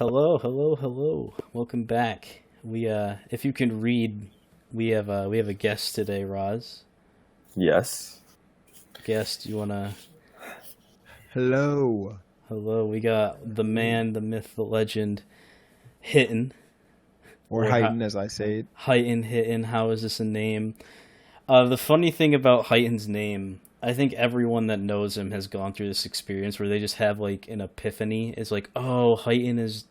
Hello, hello, hello. Welcome back. If you can read, we have a guest today, Roz. Yes. Guest, you wanna? Hello. Hello, we got the man, the myth, the legend, Hitan, Or or Hitan, as I say it. Hitan. How is this a name? The funny thing about Hitan's name, I think everyone that knows him has gone through this experience where they just have like an epiphany. It's like, oh, Hitan is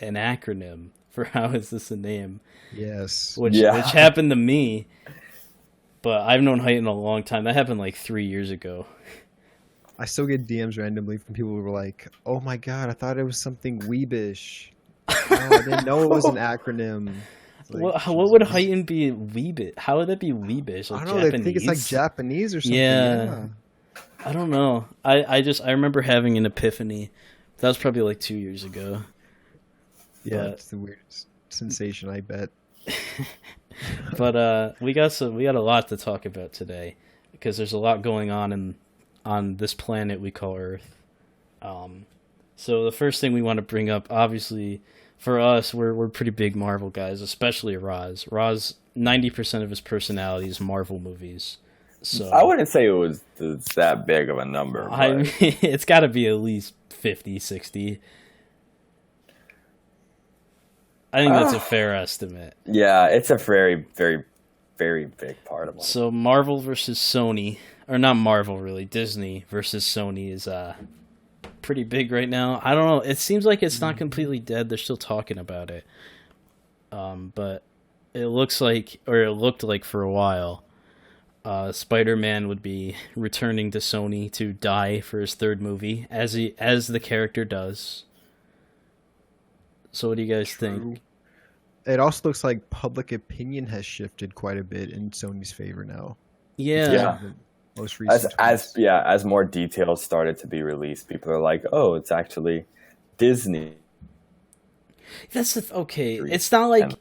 an acronym for how is this a name, Yes. which happened to me. But I've known Hitan a long time. That happened like 3 years ago. I still get DMs randomly from people who were like, oh my god, I thought it was something weebish. Oh, I didn't know it was an acronym. It's like, What would Jesus. Hitan be weebish? How would that be weebish? I Like don't know, they Japanese? think it's like Japanese or something. Yeah. I don't know. I remember having an epiphany. That was probably like 2 years ago. Yeah, But it's the weirdest sensation, I bet. but we got a lot to talk about today because there's a lot going on this planet we call Earth. So the first thing we want to bring up, obviously, for us, we're pretty big Marvel guys, especially Roz. Roz, 90% of his personality is Marvel movies. So I wouldn't say it's that big of a number. I But mean, it's got to be at least 50, 60. I think that's a fair estimate. yeah, it's a very, very, very big part of it. So Marvel versus Sony, or not Marvel really, Disney versus Sony is pretty big right now. I don't know. It seems like it's not completely dead. They're still talking about it. But it looks like, or it looked like for a while, Spider-Man would be returning to Sony to die for his third movie, as the character does. So what do you guys think? It also looks like public opinion has shifted quite a bit in Sony's favor now. Yeah. Yeah. The most recent As tweets. as more details started to be released, people are like, "Oh, it's actually Disney." That's okay. It's not like And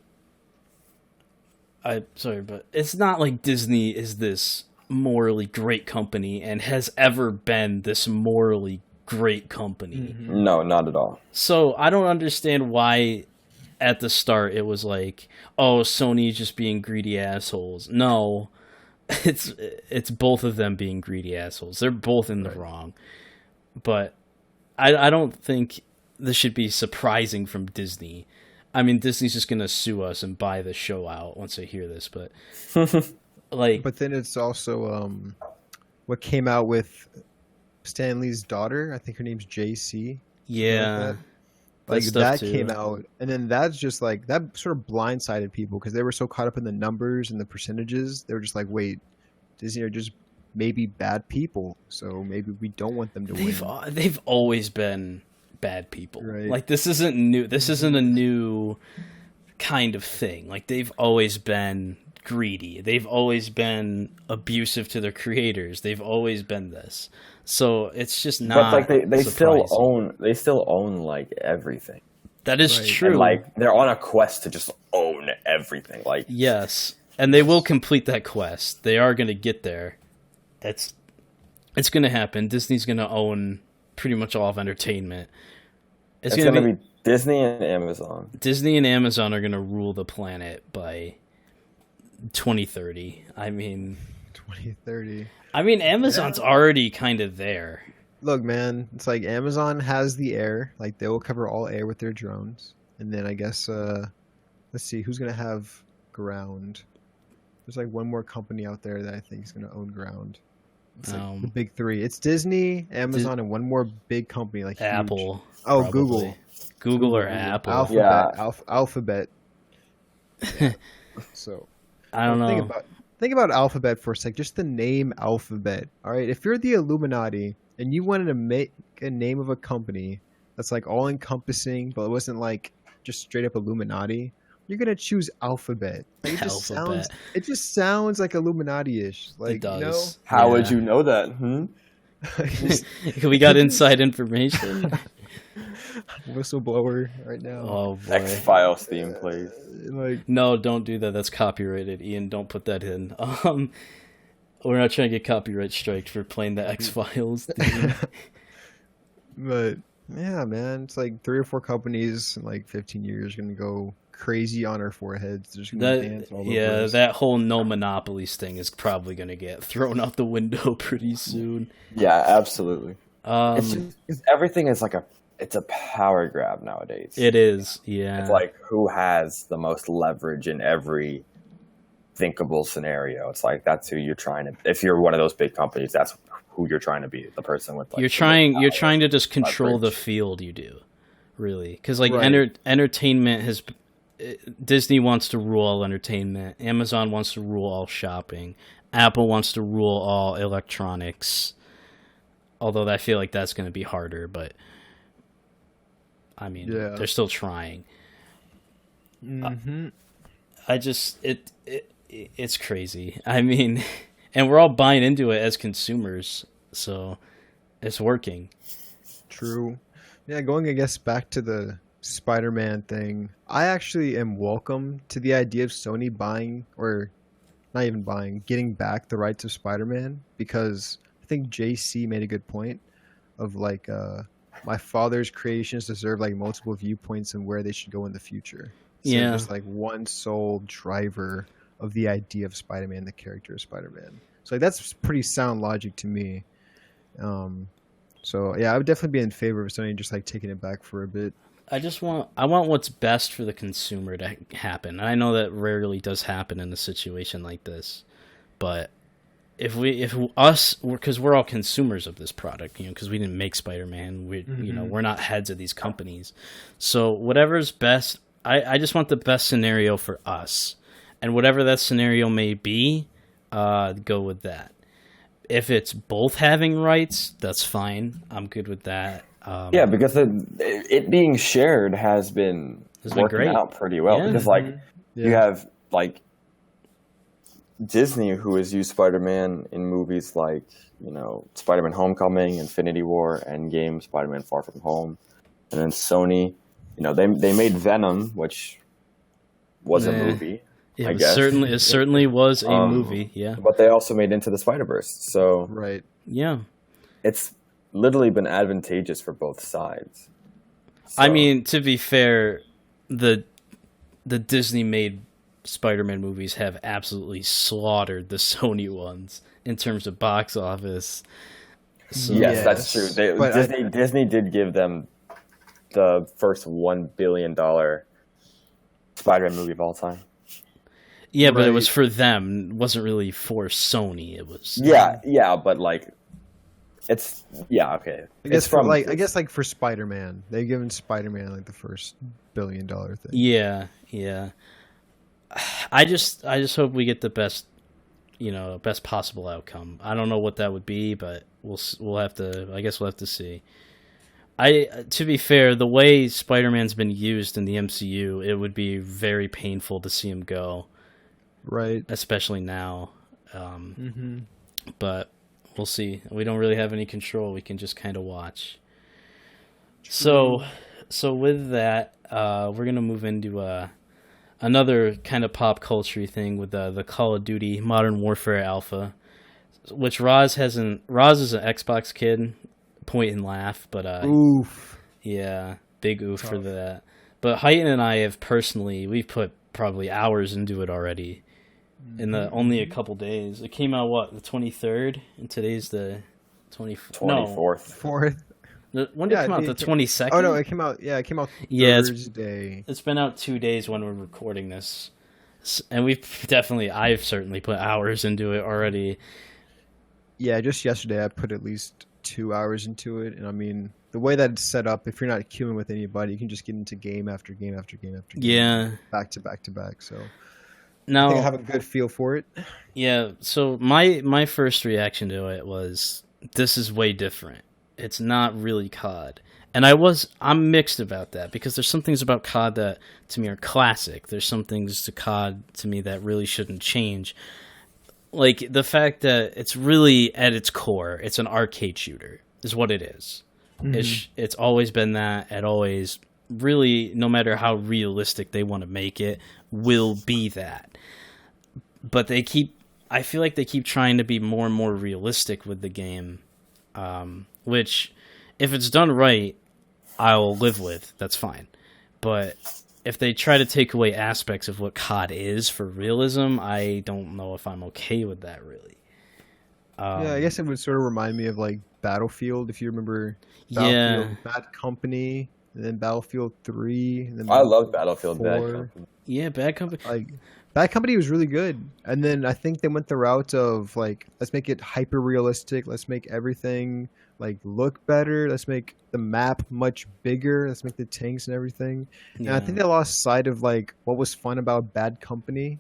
I'm sorry, but it's not like Disney is this morally great company and has ever been this morally great company. no, not at all. So I don't understand why at the start it was like, oh, Sony's just being greedy assholes. No, it's both of them being greedy assholes. They're both in the wrong. But I don't think this should be surprising from Disney. I mean, Disney's just gonna sue us and buy the show out once they hear this. But like, But then it's also what came out with Stanley's daughter. I think her name's JC. yeah, Like stuff that too. came out, and then that's just like that sort of blindsided people because they were so caught up in the numbers and the percentages. They were just like, "Wait, Disney are just maybe bad people, so maybe we don't want them to They've win." they've always been bad people. Right. Like this isn't new. This isn't a new kind of thing. Like they've always been greedy. They've always been abusive to their creators. They've always been this. So it's just But not. like they still surprising. own like everything. That is Right. true. And like they're on a quest to just own everything. Like Yes, and they will complete that quest. They are going to get there. It's going to happen. Disney's going to own pretty much all of entertainment. It's it's going to gonna be be Disney and Amazon. Disney and Amazon are going to rule the planet by 2030. I mean, 2030. Amazon's already kind of there. Look, man, it's like Amazon has the air, like they will cover all air with their drones, and then I guess let's see who's gonna have ground. There's like one more company out there that I think is gonna own ground. It's like the big three. It's Disney, Amazon, and one more big company like huge. Apple. Oh, probably. Google. Google or Apple. Alphabet. Yeah. Alphabet. Yeah. So I don't think know. about Alphabet for a sec. Just the name Alphabet. All right, if you're the Illuminati and you wanted to make a name of a company that's like all encompassing, but it wasn't like just straight up Illuminati, you're gonna choose Alphabet. Like, Alphabet. it just sounds like Illuminati-ish. Like It does. How would Yeah. you know that? Hmm? We got inside information. Whistleblower right now. Oh boy. X-Files theme plays. Like No, don't do that. That's copyrighted. Ian, don't put that in. We're not trying to get copyright striked for playing the X Files theme. But Yeah, man. It's like 3 or 4 companies in like 15 years gonna go crazy on our foreheads. They're just gonna dance all over us. That whole no monopolies thing is probably gonna get thrown out the window pretty soon. Yeah, absolutely. It's Um, just 'cause everything is like it's a power grab nowadays. it is, It's yeah. like who has the most leverage in every thinkable scenario. It's like that's who you're trying to. If you're one of those big companies, that's who you're trying to be. The person with like the most You're power, trying to just control the leverage. field. You do really because like Right. entertainment has. Disney wants to rule all entertainment. Amazon wants to rule all shopping. Apple wants to rule all electronics. Although I feel like that's going to be harder, but I mean, Yeah. they're still trying. Mm-hmm. I just it's crazy. I mean, and we're all buying into it as consumers, so it's working. True. Yeah, going I guess back to the Spider-Man thing. I actually am welcome to the idea of Sony buying or not even buying, getting back the rights of Spider-Man because I think JC made a good point of like my father's creations deserve like multiple viewpoints and where they should go in the future. So Yeah. just like one sole driver of the idea of Spider-Man, the character of Spider-Man. So like that's pretty sound logic to me. Um, so yeah, I would definitely be in favor of Sony just like taking it back for a bit. I want what's best for the consumer to happen. And I know that rarely does happen in a situation like this, but if us, because we're all consumers of this product, you know, because we didn't make Spider-Man, you know, we're not heads of these companies. So whatever's best, I just want the best scenario for us, and whatever that scenario may be, go with that. If it's both having rights, that's fine. I'm good with that. Yeah, because it being shared has been It's been working great. out pretty well. Yeah. Because like Yeah. you have like Disney, who has used Spider-Man in movies like Spider-Man: Homecoming, Infinity War, Endgame, Spider-Man: Far From Home, and then Sony, they made Venom, which was a Nah. movie, It I was guess. it certainly was a movie. Yeah, But they also made Into the Spider-Verse, so Right. yeah. it's literally been advantageous for both sides. I So- mean, to be fair, the Disney made Spider-Man movies have absolutely slaughtered the Sony ones in terms of box office. So, yes, that's true. Yes, but Disney did give them the first $1 billion Spider-Man movie of all time. yeah, but it was Right. for them. It wasn't really for Sony. It was Yeah, but like, okay. I guess It's from I guess like for Spider-Man, they've given Spider-Man like the first $1 billion thing. yeah. I just hope we get the best, best possible outcome. I don't know what that would be, but we'll have to. I guess we'll have to see. To be fair, the way Spider-Man's been used in the MCU, it would be very painful to see him go, Right. especially now. Mm-hmm. But we'll see. We don't really have any control. We can just kind of watch. So with that, we're gonna move into another kind of pop culture thing with the Call of Duty Modern Warfare Alpha, which Roz is an Xbox kid. Point and laugh, but Oof. yeah, big oof for Tough. that. But Hitan and I have we've put probably hours into it already. In the only a couple days, it came out the 23rd, and today's the 24th. 24th. Fourth. When did it come out? I The think 22nd. Oh no, it came out. Yeah, it came out Yeah, Thursday. it's been out 2 days when we're recording this, and I've certainly put hours into it already. Yeah, just yesterday I put at least 2 hours into it, and I mean the way that it's set up, if you're not queuing with anybody, you can just get into game after game after game after game, Yeah. back to back to back. So I Now, think I have a good feel for it. yeah. So my first reaction to it was, this is way different. It's not really COD. And I'm mixed about that, because there's some things about COD that to me are classic. There's some things to COD to me that really shouldn't change. Like the fact that it's really at its core, it's an arcade shooter is what it is. It's always been that. It always really, no matter how realistic they want to make it, will be that. But I feel like they keep trying to be more and more realistic with the game. Which, if it's done right, I'll live with. That's fine. But if they try to take away aspects of what COD is for realism, I don't know if I'm okay with that, really. Yeah, I guess it would sort of remind me of like Battlefield, if you remember. Yeah. Battlefield, Bad Company, and then Battlefield 3, and then I love Battlefield 4. Bad Company. Yeah, Bad Company. Like Bad Company was really good, and then I think they went the route of like, let's make it hyper realistic, let's make everything like look better, let's make the map much bigger, let's make the tanks and everything. And I think they lost sight of like what was fun about Bad Company.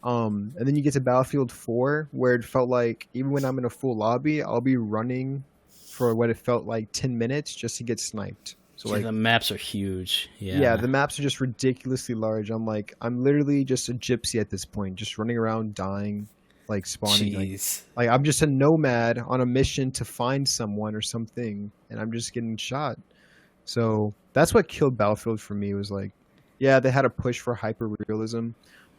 And then you get to Battlefield 4, where it felt like even when I'm in a full lobby, I'll be running for what it felt like 10 minutes just to get sniped. So Yeah, like the maps are huge. yeah, the maps are just ridiculously large. I'm literally just a gypsy at this point, just running around dying, like spawning. Jeez. Like I'm just a nomad on a mission to find someone or something, and I'm just getting shot. So that's what killed Battlefield for me, was like, yeah, they had a push for hyper realism,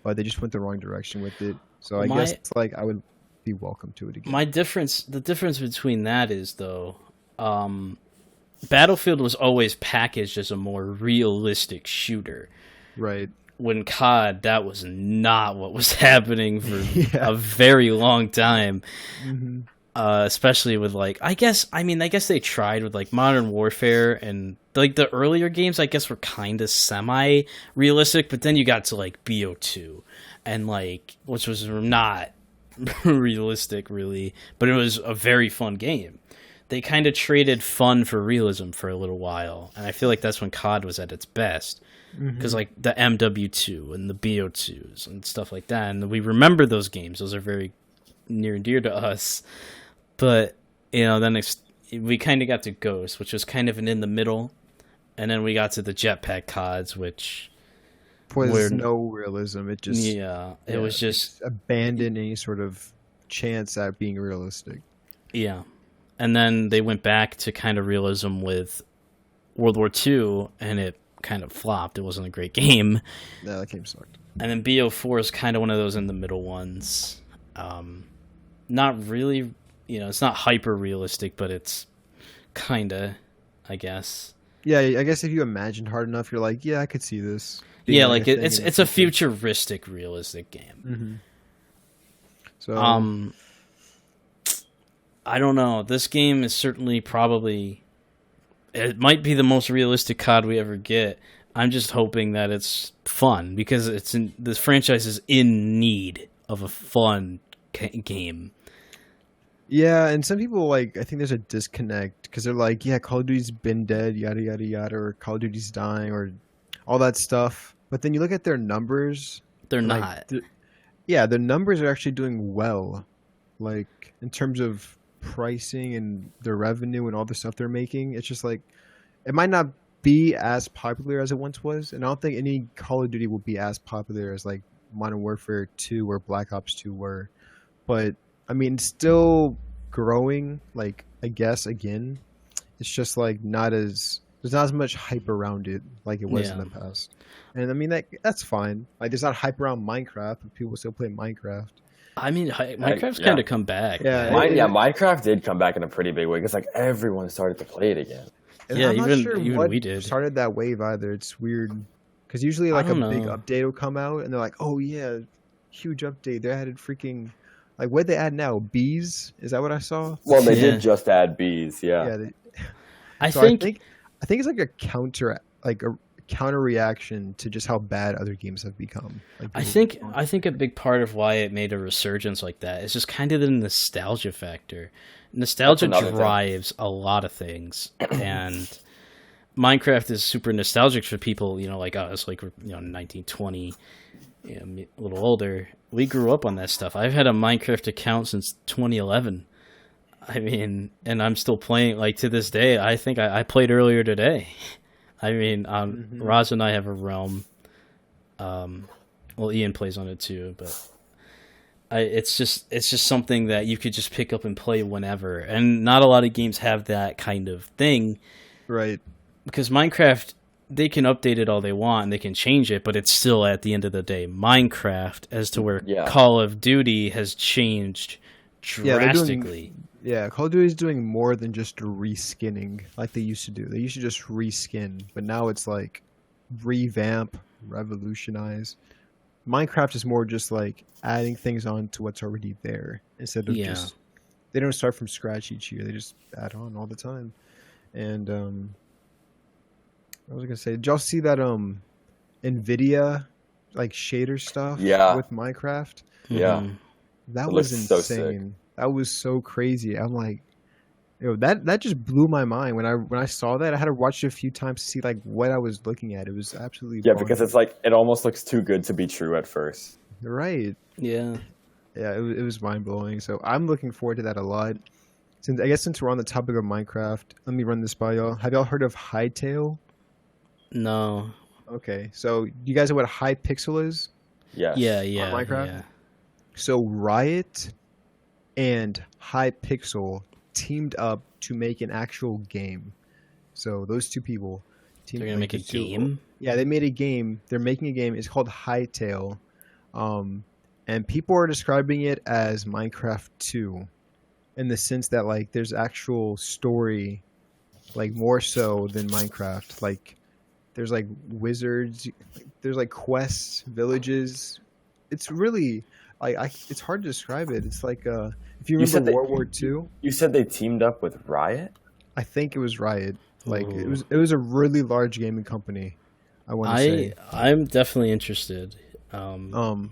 but they just went the wrong direction with it. So I guess it's like I would be welcome to it again. The difference between that is, though, Battlefield was always packaged as a more realistic shooter. Right. When COD, that was not what was happening for a very long time. Mm-hmm. Especially with like, I guess they tried with like Modern Warfare, and like the earlier games, I guess, were kind of semi-realistic, but then you got to like BO2, and like, which was not realistic really, but it was a very fun game. They kind of traded fun for realism for a little while, and I feel like that's when COD was at its best. Because like the MW2 and the BO2s and stuff like that, and we remember those games. Those are very near and dear to us. But then we kind of got to Ghost, which was kind of an in the middle, and then we got to the Jetpack CODs, which was no realism. It just it was just abandoned any sort of chance at being realistic. Yeah, and then they went back to kind of realism with World War II, and it kind of flopped. It wasn't a great game. Yeah, that game sucked. And then BO4 is kind of one of those in the middle ones. Not really, it's not hyper realistic, but it's kind of, I guess. Yeah, I guess if you imagined hard enough, you're like, yeah, I could see this. Yeah, like it's a futuristic, realistic game. Mm-hmm. So I don't know. This game is certainly probably. It might be the most realistic COD we ever get. I'm just hoping that it's fun, because this franchise is in need of a fun game. Yeah, and some people I think there's a disconnect, because they're like, yeah, Call of Duty's been dead, yada yada yada, or Call of Duty's dying, or all that stuff. But then you look at their numbers, they're not. Their numbers are actually doing well, like in terms of pricing and their revenue and all the stuff they're making. It's just like, it might not be as popular as it once was, and I don't think any Call of Duty will be as popular as like Modern Warfare 2 or Black Ops 2 were. But I mean, still growing, like, I guess, again, it's just like there's not as much hype around it like it was in the past. And I mean, that's fine. Like, there's not hype around Minecraft, but people still play Minecraft. I mean, Minecraft's kind of come back. Yeah, Minecraft did come back in a pretty big way, because like everyone started to play it again. And I'm not sure what we did. Started that wave either. It's weird, because usually like a big update will come out, and they're like, "Oh yeah, huge update." They added freaking, like, what they add now? Bees? Is that what I saw? Well, they did just add bees. Yeah. I think it's like a counter reaction to just how bad other games have become. Like, I think a big part of why it made a resurgence like that is just kind of the nostalgia factor. Nostalgia drives a lot of things, and Minecraft is super nostalgic for people, like us, like we're 1920, a little older. We grew up on that stuff. I've had a Minecraft account since 2011. I mean, and I'm still playing, like, to this day. I think I played earlier today. I mean, Roz and I have a realm. Well, Ian plays on it too, but it's just something that you could just pick up and play whenever. And not a lot of games have that kind of thing, right? Because Minecraft, they can update it all they want and they can change it, but it's still, at the end of the day, Minecraft. As to where Call of Duty has changed drastically. Yeah, Call of Duty is doing more than just reskinning like they used to do. They used to just reskin, but now it's like revamp, revolutionize. Minecraft is more just like adding things on to what's already there instead of Yeah. just they don't start from scratch each year. They just add on all the time. And I was gonna say, did y'all see that Nvidia like shader stuff Yeah. with Minecraft? Yeah. Mhm. That It was looks so sick. insane. That was so crazy. I'm like, yo, that just blew my mind when I saw that. I had to watch it a few times to see like what I was looking at. It was absolutely Yeah, because bonkers. it's like it almost looks too good to be true at first. Right. Yeah. Yeah, it was mind blowing. So I'm looking forward to that a lot. Since we're on the topic of Minecraft, let me run this by y'all. Have y'all heard of Hightail? No. Okay, so you guys know what Hypixel is? Yes. Yeah, yeah, Minecraft? yeah. So Riot and Hypixel teamed up to make an actual game. So those two people teamed. They're gonna make a the two- game. Yeah, they made a game. They're making a game. It's called Hightail, and people are describing it as Minecraft 2, in the sense that like there's actual story, like more so than Minecraft. Like there's like wizards, there's like quests, villages. It's really it's hard to describe it. It's like if you You said remember that- World War II, You said they teamed up with Riot? I think it was Riot. Like Ooh. it was a really large gaming company. I want to say. I'm definitely interested. We'll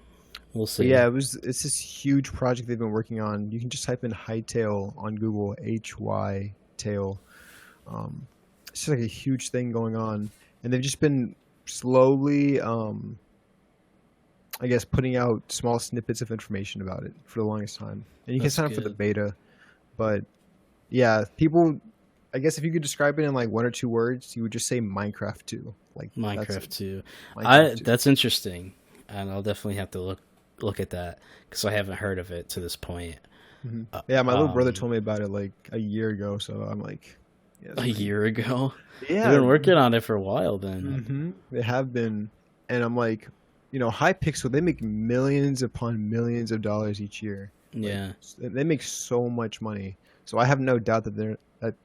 But see. yeah, it's this huge project they've been working on. You can just type in Hightail on Google, HY tail. It's just like a huge thing going on, and they've just been slowly, I guess, putting out small snippets of information about it for the longest time. And you can That's sign up for the good. beta, but yeah, people. I guess if you could describe it in like one or two words, you would just say Minecraft 2. Like that's Minecraft it. 2. Minecraft 2. That's interesting, and I'll definitely have to look at that because I haven't heard of it to this point. Mhm. Yeah, my little brother Um, told me about it like a year ago, so I'm like, yeah, A year ago. yeah, They've been working on it for a while. Then. hmm They have been, and I'm like, Hypixel, they make millions upon millions of dollars each year. Yeah. They make so much money, so I have no doubt that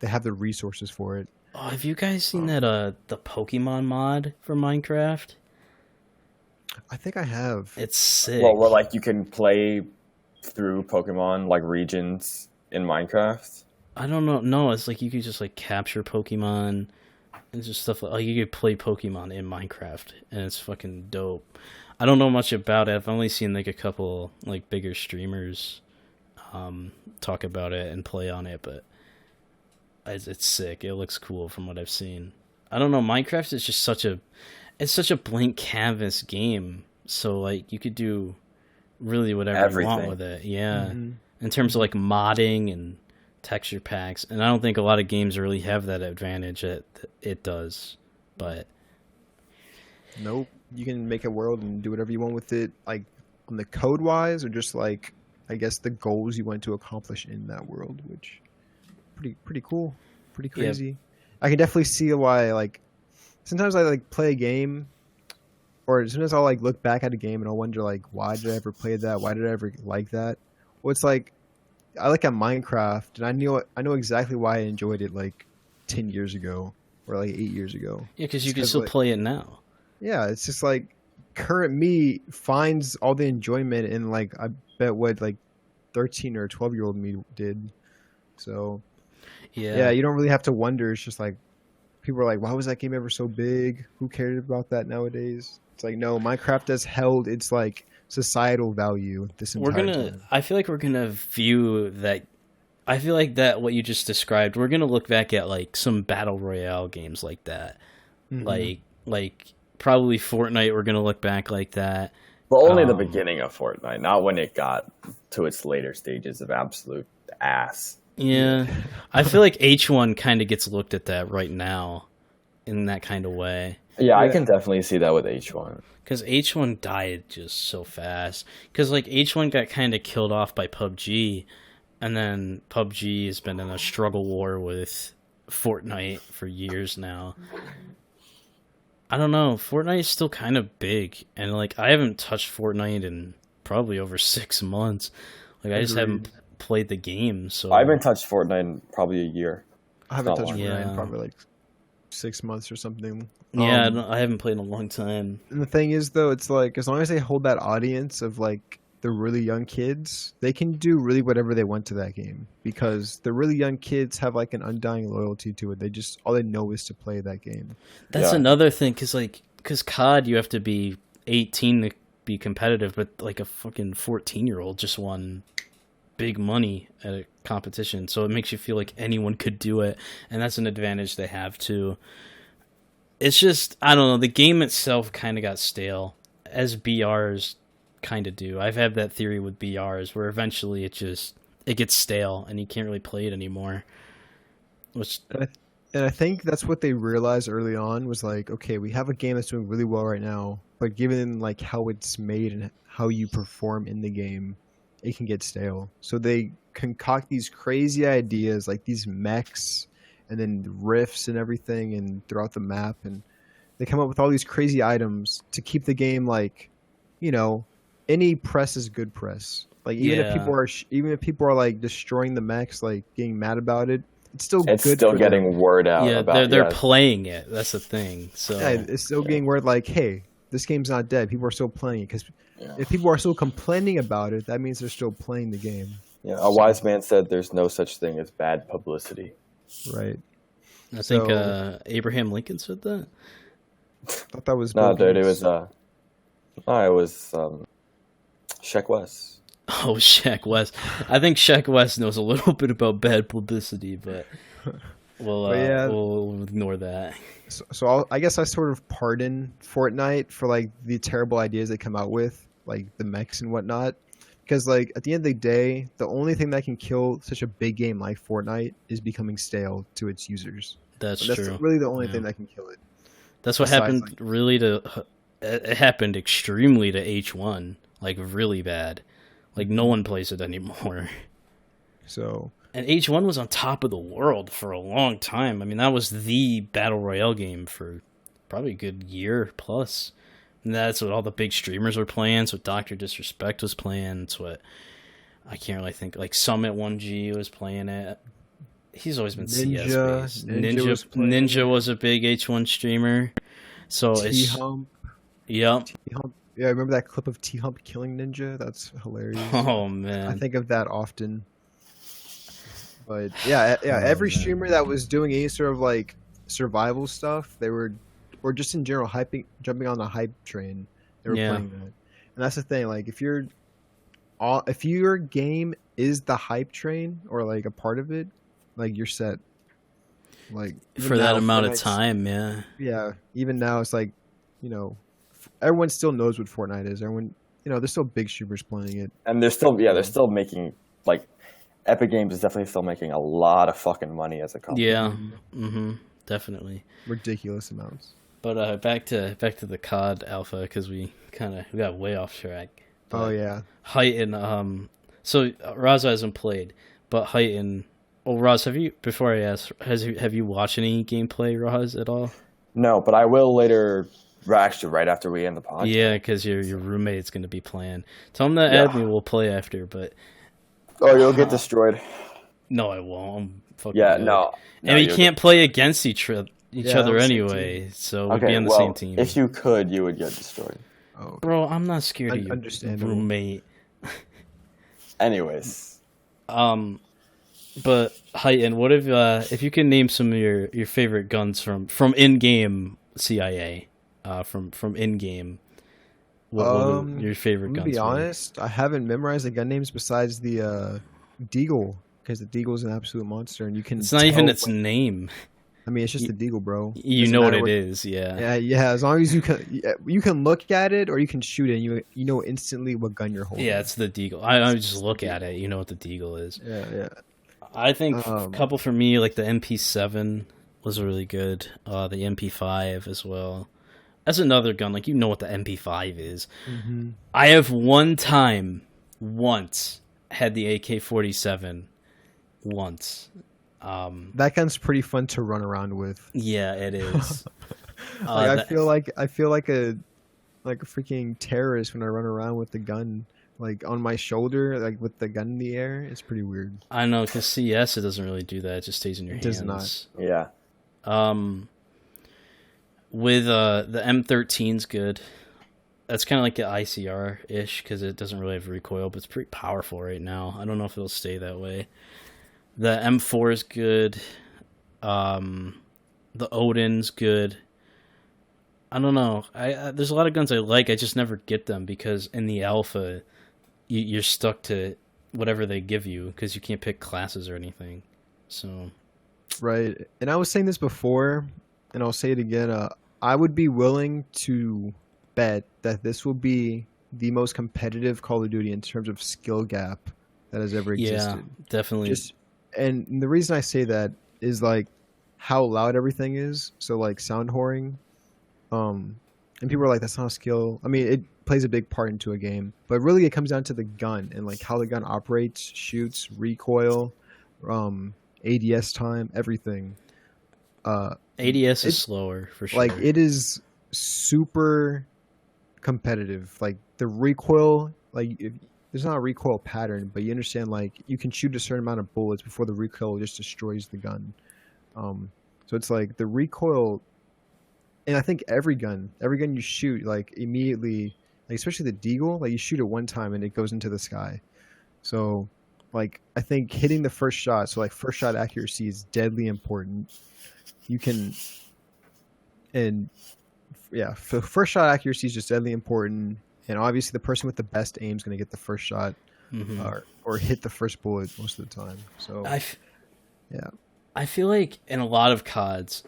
they have the resources for it. Oh, have you guys seen that the Pokemon mod for Minecraft? I think I have. It's sick. Well, where like you can play through Pokemon like regions in Minecraft. I don't know. No, it's like you could just like capture Pokemon and just stuff like you could play Pokemon in Minecraft, and it's fucking dope. I don't know much about it. I've only seen like a couple like bigger streamers talk about it and play on it, but it's sick. It looks cool from what I've seen. I don't know. Minecraft is just such a blank canvas game. So like you could do really whatever you want Everything. with it. Yeah. Mhm. In terms of like modding and texture packs, and I don't think a lot of games really have that advantage that it does. But Nope. You can make a world and do whatever you want with it, like on the code wise, or just like I guess the goals you want to accomplish in that world, which pretty cool, pretty Yeah. crazy. I can definitely see why. Like sometimes I like play a game, or sometimes I'll like look back at a game and I'll wonder like why did I ever play that? Why did I ever like that? Well, it's like I look at Minecraft and I know exactly why I enjoyed it like 10 years ago or like 8 years ago. yeah, because you It's can 'cause, still like- play it now. Yeah, it's just like current me finds all the enjoyment in like I bet what like 13 or 12-year-old me did. So yeah, you don't really have to wonder. It's just like people are like, why was that game ever so big? Who cared about that nowadays? It's like no, Minecraft has held its like societal value this we're entire gonna. time. I feel like we're gonna view that. I feel like that what you just described. We're gonna look back at like some battle royale games like that, Mhm. like probably Fortnite. We're gonna look back like that. But only the Um, beginning of Fortnite, not when it got to its later stages of absolute ass. Yeah, I feel like H1 kind of gets looked at that right now, in that kind of way. Yeah, I Yeah. can definitely see that with H1. Because H1 died just so fast. Because like H1 got kind of killed off by PUBG, and then PUBG has been in a struggle war with Fortnite for years now. I don't know. Fortnite is still kind of big, and like I haven't touched Fortnite in probably over 6 months. Like I just haven't played the game. So I haven't touched Fortnite in probably a year. I haven't Not touched long. Fortnite Yeah. in probably like 6 months or something. yeah, I haven't played in a long time. And the thing is, though, it's like as long as they hold that audience of like the really young kids, they can do really whatever they want to that game because the really young kids have like an undying loyalty to it. They just all they know is to play that game. That's Yeah. another thing, because COD you have to be 18 to be competitive, but like a fucking 14-year-old just won big money at a competition, so it makes you feel like anyone could do it, and that's an advantage they have too. It's just, I don't know, the game itself kind of got stale, as BRs kind of do. I've had that theory with BRs where eventually it gets stale and you can't really play it anymore. Which And I think that's what they realized early on was like, okay, we have a game that's doing really well right now, but given like how it's made and how you perform in the game, it can get stale. So they concoct these crazy ideas like these mechs and then rifts and everything and throughout the map, and they come up with all these crazy items to keep the game like, you know, any press is good press. Like even if people are like destroying the mechs, like getting mad about it, it's still It's good still for getting them. word out yeah, about they're yeah. playing it. That's the thing. So Yeah, it's still getting word like, hey, this game's not dead. People are still playing it because Yeah. if people are still complaining about it, that means they're still playing the game, Yeah, a wise man said there's no such thing as bad publicity. right? I think So- Abraham Lincoln said that. I thought that was No, Bill dude, it Gates. was Sheck West. Oh, Shaq West. I think Shaq West knows a little bit about bad publicity, but we'll yeah. we'll ignore that. So I guess I sort of pardon Fortnite for like the terrible ideas they come out with, like the mechs and whatnot, because like at the end of the day, the only thing that can kill such a big game like Fortnite is becoming stale to its users. That's That's true. really the only Yeah. thing that can kill it. That's what besides, happened. like- Really, it happened extremely to H1, like really bad. Like no one plays it anymore. So And H1 was on top of the world for a long time. I mean, that was the battle royale game for probably a good year plus. And that's what all the big streamers were playing. It's what Dr. Disrespect was playing. It's what I can't really think. Like Summit 1G was playing it. He's always been CS based. Ninja was a big H1 streamer. So it's T-Hump. yep. T-Hump. Yeah, I remember that clip of T-Hump killing Ninja? That's hilarious. Oh I man. think of that often. But yeah, every man. streamer that was doing any sort of like survival stuff, they were, or just in general jumping on the hype train. They were Yeah. playing that, and that's the thing. Like if your game is the hype train or like a part of it, like you're set. Like even For that now, amount of Fortnite's- time, yeah. Yeah, even now it's like, you know, everyone still knows what Fortnite is. Everyone, you know, there's still big streamers playing it. And they're still making, like, Epic Games is definitely still making a lot of fucking money as a company. Yeah. Definitely. Ridiculous amounts. But back to the COD alpha because we got way off track. Oh But yeah. Hitan, so Roz hasn't played, but Hitan. Oh, Roz, have you? Before I ask, have you watched any gameplay, Roz, at all? No, but I will later. Actually, right after we end the podcast. Yeah, because your roommate's going to be playing. Tell him to add me. We'll play after. But Oh, you'll get destroyed. no, I won't. I'm fucking Yeah, good. no. And we you'll can't play against each Yeah, other on the same anyway, so we'd Okay, be on the well, same team. if you could, you would get destroyed. Oh, okay. Bro, I'm not scared of you, Understandable. roommate. Anyways, But Hitan, what if you can name some of your favorite guns from in-game CIA, from in-game? What would your favorite I'm gonna guns? be honest, I haven't memorized the gun names besides the Deagle, because the Deagle is an absolute monster, and you can. It's not even tell its when- name. I mean, it's just the Deagle, bro. You Doesn't know what matter it is, yeah. Yeah. As long as you can look at it or you can shoot it, and you know instantly what gun you're holding. Yeah, it's the Deagle. I just look at it, you know what the Deagle is. Yeah. I think a Um, couple for me, like the MP7 was really good. The MP5 as well. That's another gun, like you know what the MP5 is. Mm-hmm. I have once had the AK-47 once. That gun's pretty fun to run around with. Yeah, it is. Like, I feel like a freaking terrorist when I run around with the gun. like on my shoulder, like with the gun in the air. It's pretty weird. I know, because CS, it doesn't really do that. It just stays in your It hands. does not. Yeah. With the M13's good. That's kind of like the ICR-ish, because it doesn't really have recoil, but it's pretty powerful right now. I don't know if it'll stay that way. The M4 is good. The Odin's good. I don't know. There's a lot of guns I like. I just never get them because in the alpha, you're stuck to whatever they give you because you can't pick classes or anything. So, Right. And I was saying this before, and I'll say it again. I would be willing to bet that this will be the most competitive Call of Duty in terms of skill gap that has ever existed. yeah, definitely. And the reason I say that is like how loud everything is. So like sound whoring, and people are like, that's not a skill. I mean, it plays a big part into a game, but really it comes down to the gun and like how the gun operates, shoots, recoil, ADS time, everything. ADS is slower for sure. Like it is super competitive. Like the recoil, like there's not a recoil pattern, but you understand like you can shoot a certain amount of bullets before the recoil just destroys the gun. So it's like the recoil, and I think every gun you shoot like immediately, like especially the Deagle, like you shoot it one time and it goes into the sky. So like I think hitting the first shot, so like first shot accuracy is deadly important. You can, and yeah, first shot accuracy is just deadly important. And obviously the person with the best aim is going to get the first shot, or hit the first bullet most of the time. So yeah. I feel like in a lot of CODs,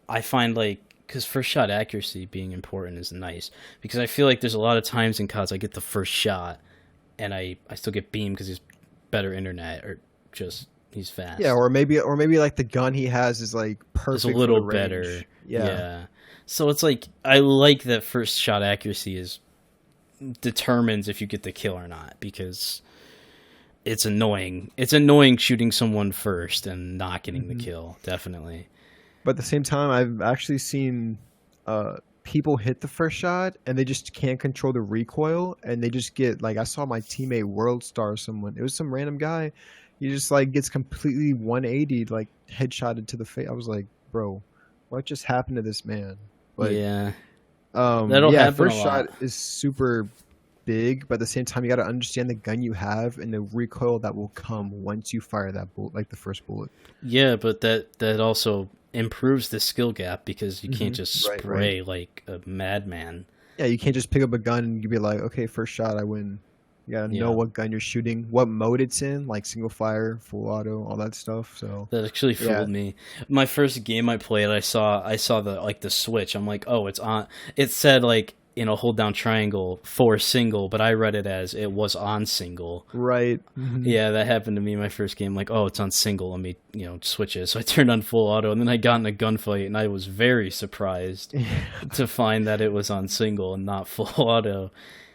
I find like, because first shot accuracy being important is nice, because I feel like there's a lot of times in CODs I get the first shot and I still get beamed because he's better internet or just he's fast. Yeah, or maybe like the gun he has is like perfect. It's a little for the range. better. Yeah. So it's like I like that first shot accuracy determines if you get the kill or not, because it's annoying. It's annoying shooting someone first and not getting the kill, definitely. But at the same time, I've actually seen people hit the first shot and they just can't control the recoil, and they just get like, I saw my teammate World Star someone. It was some random guy. He just like gets completely 180'd, like headshotted to the face. I was like, bro, what just happened to this man? Like, yeah. That'll happen first a lot. shot is super big, but at the same time you got to understand the gun you have and the recoil that will come once you fire that bullet, like the first bullet. Yeah, but that also improves the skill gap, because you can't just spray like a madman. Yeah, you can't just pick up a gun and you be like, okay, first shot, I win. You gotta know what gun you're shooting, what mode it's in, like single fire, full auto, all that stuff. So that actually fooled me. My first game I played, I saw the switch. I'm like, oh, it's on. It said like, hold down triangle for single, but I read it as it was on single. Right. Yeah, that happened to me in my first game. Like, oh, it's on single. Let me, switch it. So I turned on full auto, and then I got in a gunfight, and I was very surprised to find that it was on single and not full auto.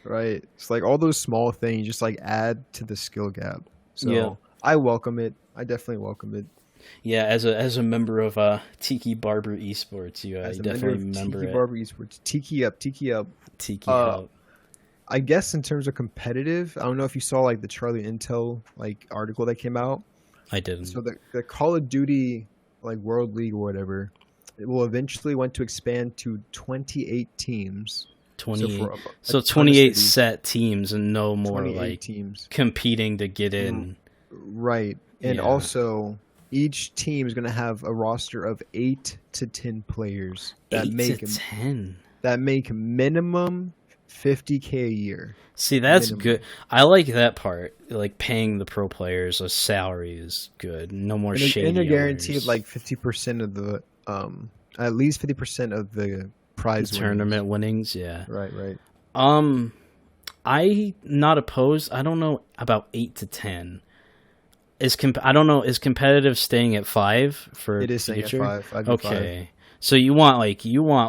Right. It's like all those small things just like add to the skill gap. So I welcome it. I definitely welcome it. Yeah, as a member of Tiki Barber Esports, you definitely remember Tiki it. Barber Esports. Tiki up. Tiki up. I guess in terms of competitive, I don't know if you saw like the Charlie Intel like article that came out. I didn't. So the Call of Duty like World League or whatever, it will eventually want to expand to 28 teams. 28. So 28 set teams and no more like teams competing to get in. Right. And also each team is going to have a roster of 8 to 10 players that make minimum 50K a year. See, that's good. I like that part. Like paying the pro players a salary is good. No more shady. And they're guaranteed like 50% of the at least 50% of the prize tournament winnings. Yeah. Right. I not opposed. I don't know about 8 to 10. I don't know. Is competitive staying at 5 for it is future? Staying at 5. Okay. 5. So you want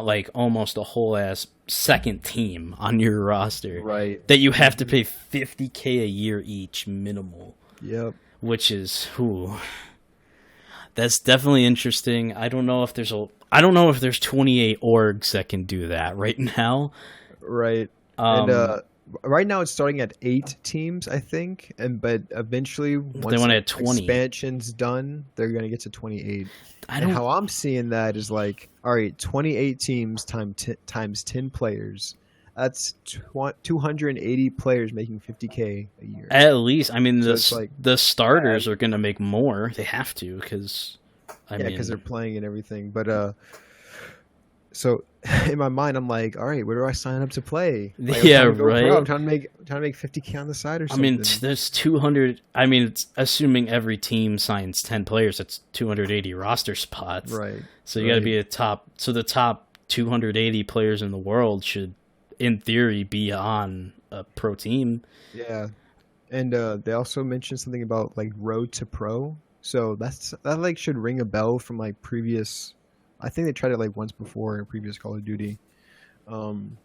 like almost a whole ass second team on your roster, right? That you have to pay 50K a year each minimal. Yep. Which is that's definitely interesting. I don't know if there's 28 orgs that can do that right now. Right. And right now it's starting at 8 teams, I think, but eventually They once want to add 20. expansion's done, they're gonna get to 28. I And don't. how I'm seeing that is like, all right, 28 teams times 10 players. That's 280 players making 50K a year. At least, I mean, So it's like, the starters are going to make more. They have to because, I yeah, mean, because they're playing and everything. But so in my mind, I'm like, all right, where do I sign up to play? Like, I'm yeah, trying to go pro. right. I'm trying to make 50K on the side or I something. mean, there's 200. I mean, it's assuming every team signs 10 players. That's 280 roster spots. Right. So you got to be a top. So the top 280 players in the world should, in theory, be on a pro team. Yeah, and they also mentioned something about like Road to Pro. So that like should ring a bell from like previous. I think they tried it like once before in previous Call of Duty, um,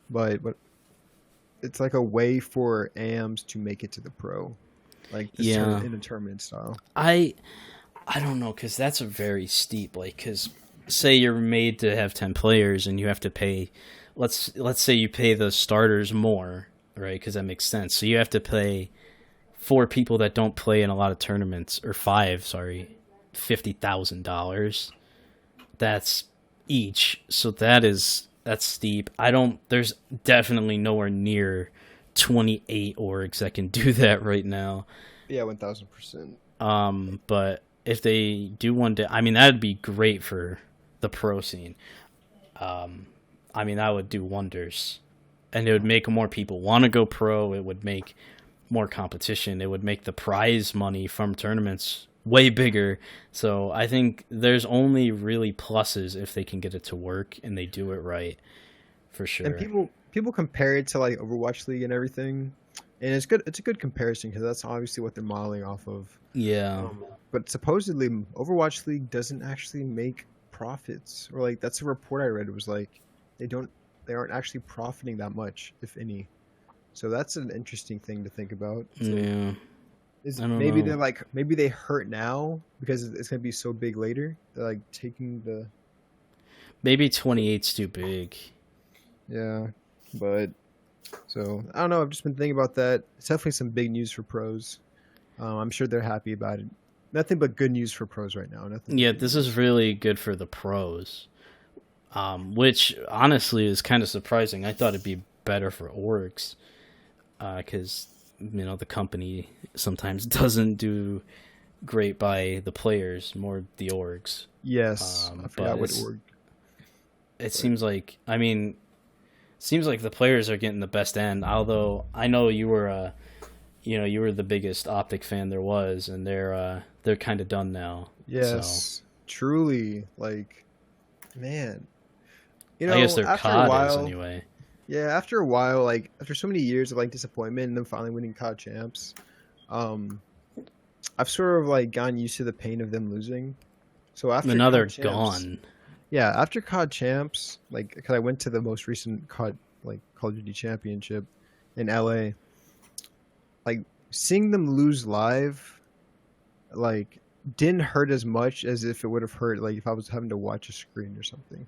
but it's like a way for AMs to make it to the pro, like this Yeah. in a tournament style. I don't know because that's a very steep. Like, because say you're made to have 10 players and you have to pay. Let's say you pay the starters more, right? Because that makes sense. So you have to pay 4 people that don't play in a lot of tournaments, or 5, sorry, $50,000. That's each. So that's steep. There's definitely nowhere near 28 orgs that can do that right now. Yeah, 1000%. But if they do one day, I mean, that'd be great for the pro scene. I mean, that would do wonders, and it would make more people want to go pro. It would make more competition. It would make the prize money from tournaments way bigger. So I think there's only really pluses if they can get it to work and they do it right, for sure. And people compare it to like Overwatch League and everything, and it's good. It's a good comparison because that's obviously what they're modeling off of. Yeah. But supposedly Overwatch League doesn't actually make profits, or like that's a report I read. It was like they aren't actually profiting that much, if any. So that's an interesting thing to think about. Yeah. I don't Maybe know. they're like, maybe they hurt now because it's gonna be so big later. They're like taking the Maybe 28's too big. yeah, but so I don't know. I've just been thinking about that. It's definitely some big news for pros. I'm sure they're happy about it. Nothing but good news for pros right now. Nothing. Yeah, this is really good for the pros. Which honestly is kind of surprising. I thought it'd be better for orgs, because the company sometimes doesn't do great by the players, more the orgs. Yes, I forgot what org. It seems like the players are getting the best end. Although I know you were the biggest Optic fan there was, and they're kind of done now. Yes, truly, like, man. I guess their after a COD while, is anyway. Yeah, after a while, like after so many years of like disappointment and them finally winning COD champs, I've sort of like gotten used to the pain of them losing. So after Now they're COD champs, gone. yeah, after COD champs, like because I went to the most recent Call of Duty Championship in LA, like seeing them lose live, like didn't hurt as much as if it would have hurt like if I was having to watch a screen or something.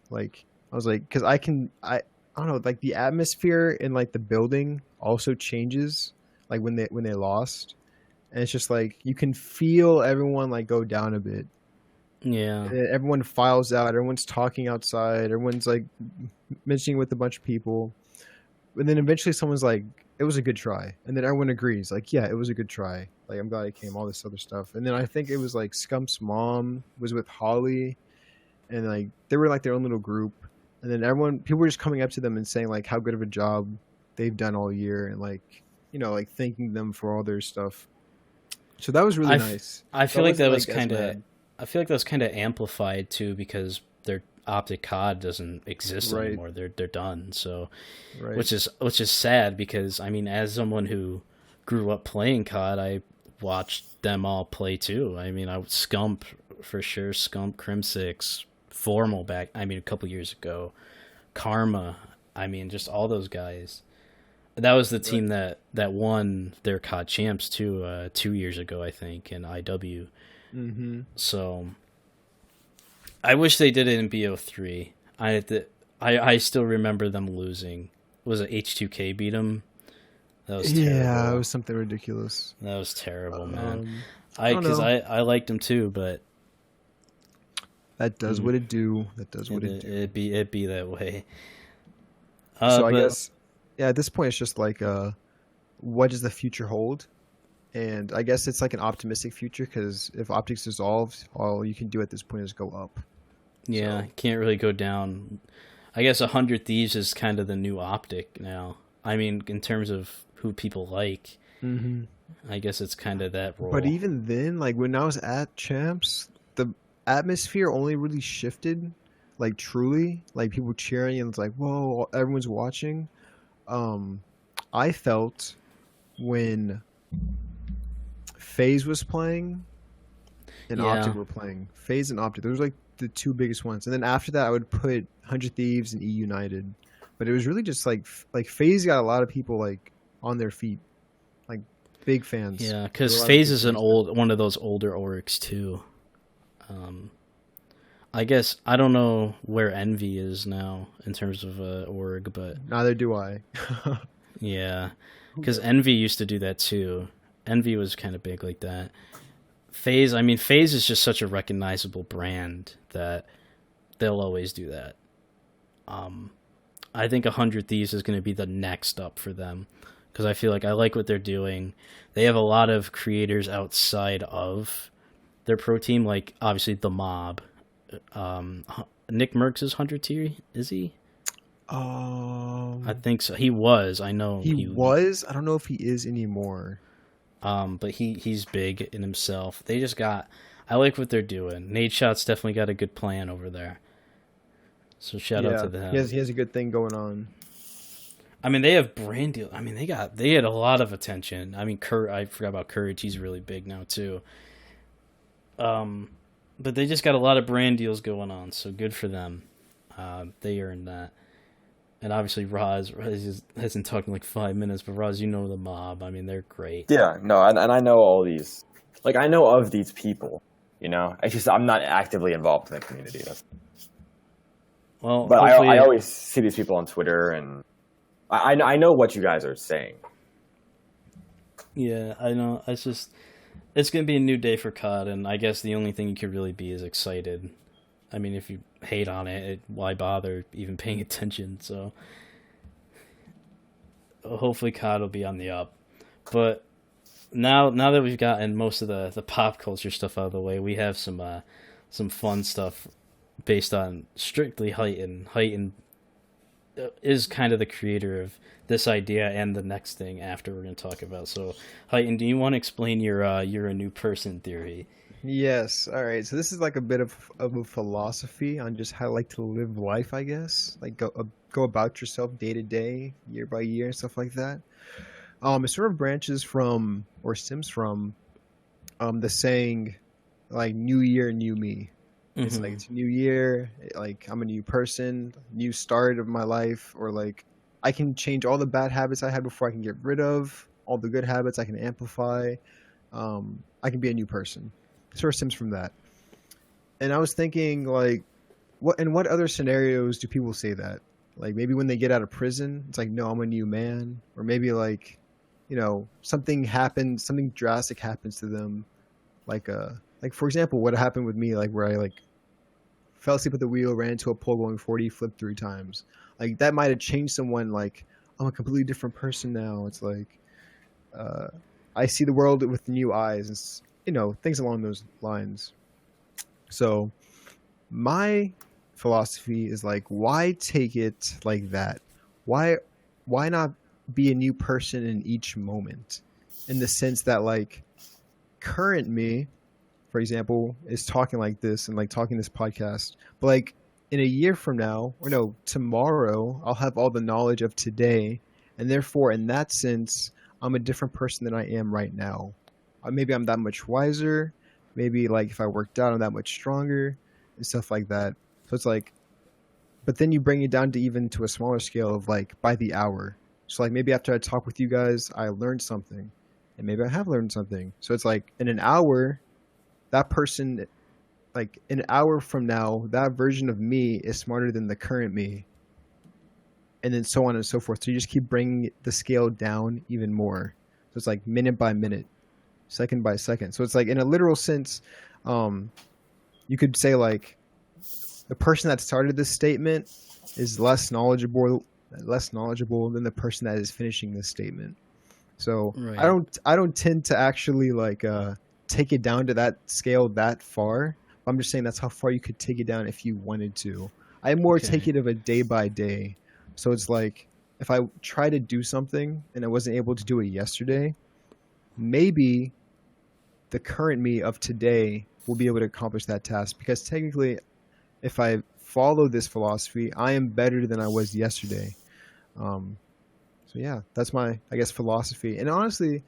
Like I was like, because I don't know, like the atmosphere in like the building also changes, like when they lost, and it's just like you can feel everyone like go down a bit. Yeah. And everyone files out. Everyone's talking outside. Everyone's like mentioning with a bunch of people, and then eventually someone's like, "It was a good try," and then everyone agrees, like, "Yeah, it was a good try. Like, I'm glad it came." All this other stuff, and then I think it was like Scump's mom was with Holly, and like they were like their own little group, and then people were just coming up to them and saying like how good of a job they've done all year, and like like thanking them for all their stuff. So that was really nice. I feel like that was as kind of. bad. I feel like that was kind of amplified too because their Optic COD doesn't exist Right. anymore. They're done. So, Right. which is sad because I mean, as someone who grew up playing COD, I watched them all play too. I mean, Scump for sure, Crim6, Formal back. I mean, a couple years ago, Karma. I mean, just all those guys. That was the team that won their COD champs too, 2 years ago, I think, in IW. Mm-hmm. So I wish they did it in BO3. I still remember them losing was it H2K beat him? That was Yeah, terrible. it was something ridiculous. That was terrible, man. I don't Because know. I liked him too, but That does what it do. That does what it do. it'd be that way. So I But guess, yeah, at this point, it's just like, what does the future hold? And I guess it's like an optimistic future because if optics dissolves, all you can do at this point is go up. yeah, So- can't really go down. I guess 100 Thieves is kind of the new optic now. I mean, in terms of who people like, I guess it's kind of that role. But even then, like when I was at Champs, the atmosphere only really shifted, like truly, like people cheering and it's like, whoa, everyone's watching. I felt when FaZe was playing and Yeah. Optic were playing. FaZe and Optic, those were like the two biggest ones. And then after that, I would put 100 Thieves and E United. But it was really just like FaZe got a lot of people like on their feet, like big fans. Yeah, There were because a lot of FaZe big is an fans. one of those older orcs too. I guess I don't know where Envy is now in terms of org, but Neither do I. yeah, because Envy used to do that too. Envy was kind of big like that. FaZe, I mean, FaZe is just such a recognizable brand that they'll always do that. I think 100 Thieves is going to be the next up for them because I feel like I like what they're doing. They have a lot of creators outside of their pro team, like obviously the Mob. Nick Merckx is 100 tier, is he? I think so. He was. I know he was. I don't know if he is anymore. But he's big in himself. They just got. I like what they're doing. Nate Shot's definitely got a good plan over there. So shout out to them. He has a good thing going on. I mean, they have brand deal. I mean, they had a lot of attention. I mean, I forgot about Courage. He's really big now too. But they just got a lot of brand deals going on. So good for them. They earned that. And obviously, Roz hasn't talked in like 5 minutes, but Roz, you know the Mob. I mean, they're great. Yeah, no, and I know all these. Like, I know of these people, you know? It's just I'm not actively involved in the community. Well, But hopefully, I always see these people on Twitter, and I know what you guys are saying. yeah, I know. It's gonna be a new day for COD, and I guess the only thing you could really be is excited. I mean, if you hate on it, why bother even paying attention? So hopefully COD will be on the up. But now that we've gotten most of the pop culture stuff out of the way, we have some fun stuff based on strictly Hitan. Hitan is kind of the creator of this idea and the next thing after we're going to talk about. So, Hitan, do you want to explain your you're a new person theory? Yes. All right. So this is like a bit of a philosophy on just how I like to live life, I guess. Like go about yourself day to day, year by year, and stuff like that. It sort of branches from or stems from the saying like "New Year, New Me." It's like it's a new year, like I'm a new person, new start of my life, or like I can change all the bad habits I had before. I can get rid of all the good habits. I can amplify. I can be a new person. It sort of stems from that. And I was thinking, like, what other scenarios do people say that? Like maybe when they get out of prison, it's like, no, I'm a new man, or maybe like, something happens, something drastic happens to them, like for example, what happened with me, like where I like fell asleep at the wheel, ran into a pole going 40, flipped 3 times. Like that might have changed someone. Like I'm a completely different person now. It's like I see the world with new eyes, and things along those lines. So my philosophy is like, why take it like that? Why not be a new person in each moment? In the sense that like current me, for example, is talking like this and like talking this podcast, but like in a year from now, or no, tomorrow, I'll have all the knowledge of today, and therefore, in that sense, I'm a different person than I am right now. Maybe I'm that much wiser. Maybe like if I worked out, I'm that much stronger and stuff like that. So it's like, but then you bring it down to even to a smaller scale of like by the hour. So like maybe after I talk with you guys, I learned something, and maybe I have learned something. So it's like in an hour, that person, like an hour from now, that version of me is smarter than the current me. and then so on and so forth. So you just keep bringing the scale down even more. So it's like minute by minute, second by second. So it's like in a literal sense, you could say like the person that started this statement is less knowledgeable than the person that is finishing this statement. So Right. I don't tend to actually like take it down to that scale that far. I'm just saying that's how far you could take it down if you wanted to. I more Okay. take it of a day by day. So it's like if I try to do something and I wasn't able to do it yesterday, maybe the current me of today will be able to accomplish that task, because technically if I follow this philosophy, I am better than I was yesterday. So yeah, that's my, I guess, philosophy. And honestly,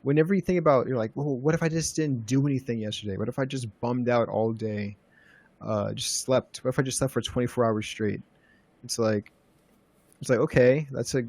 whenever you think about, you're like, well, what if I just didn't do anything yesterday? What if I just bummed out all day? Just slept? What if I just slept for 24 hours straight? It's like, okay, that's a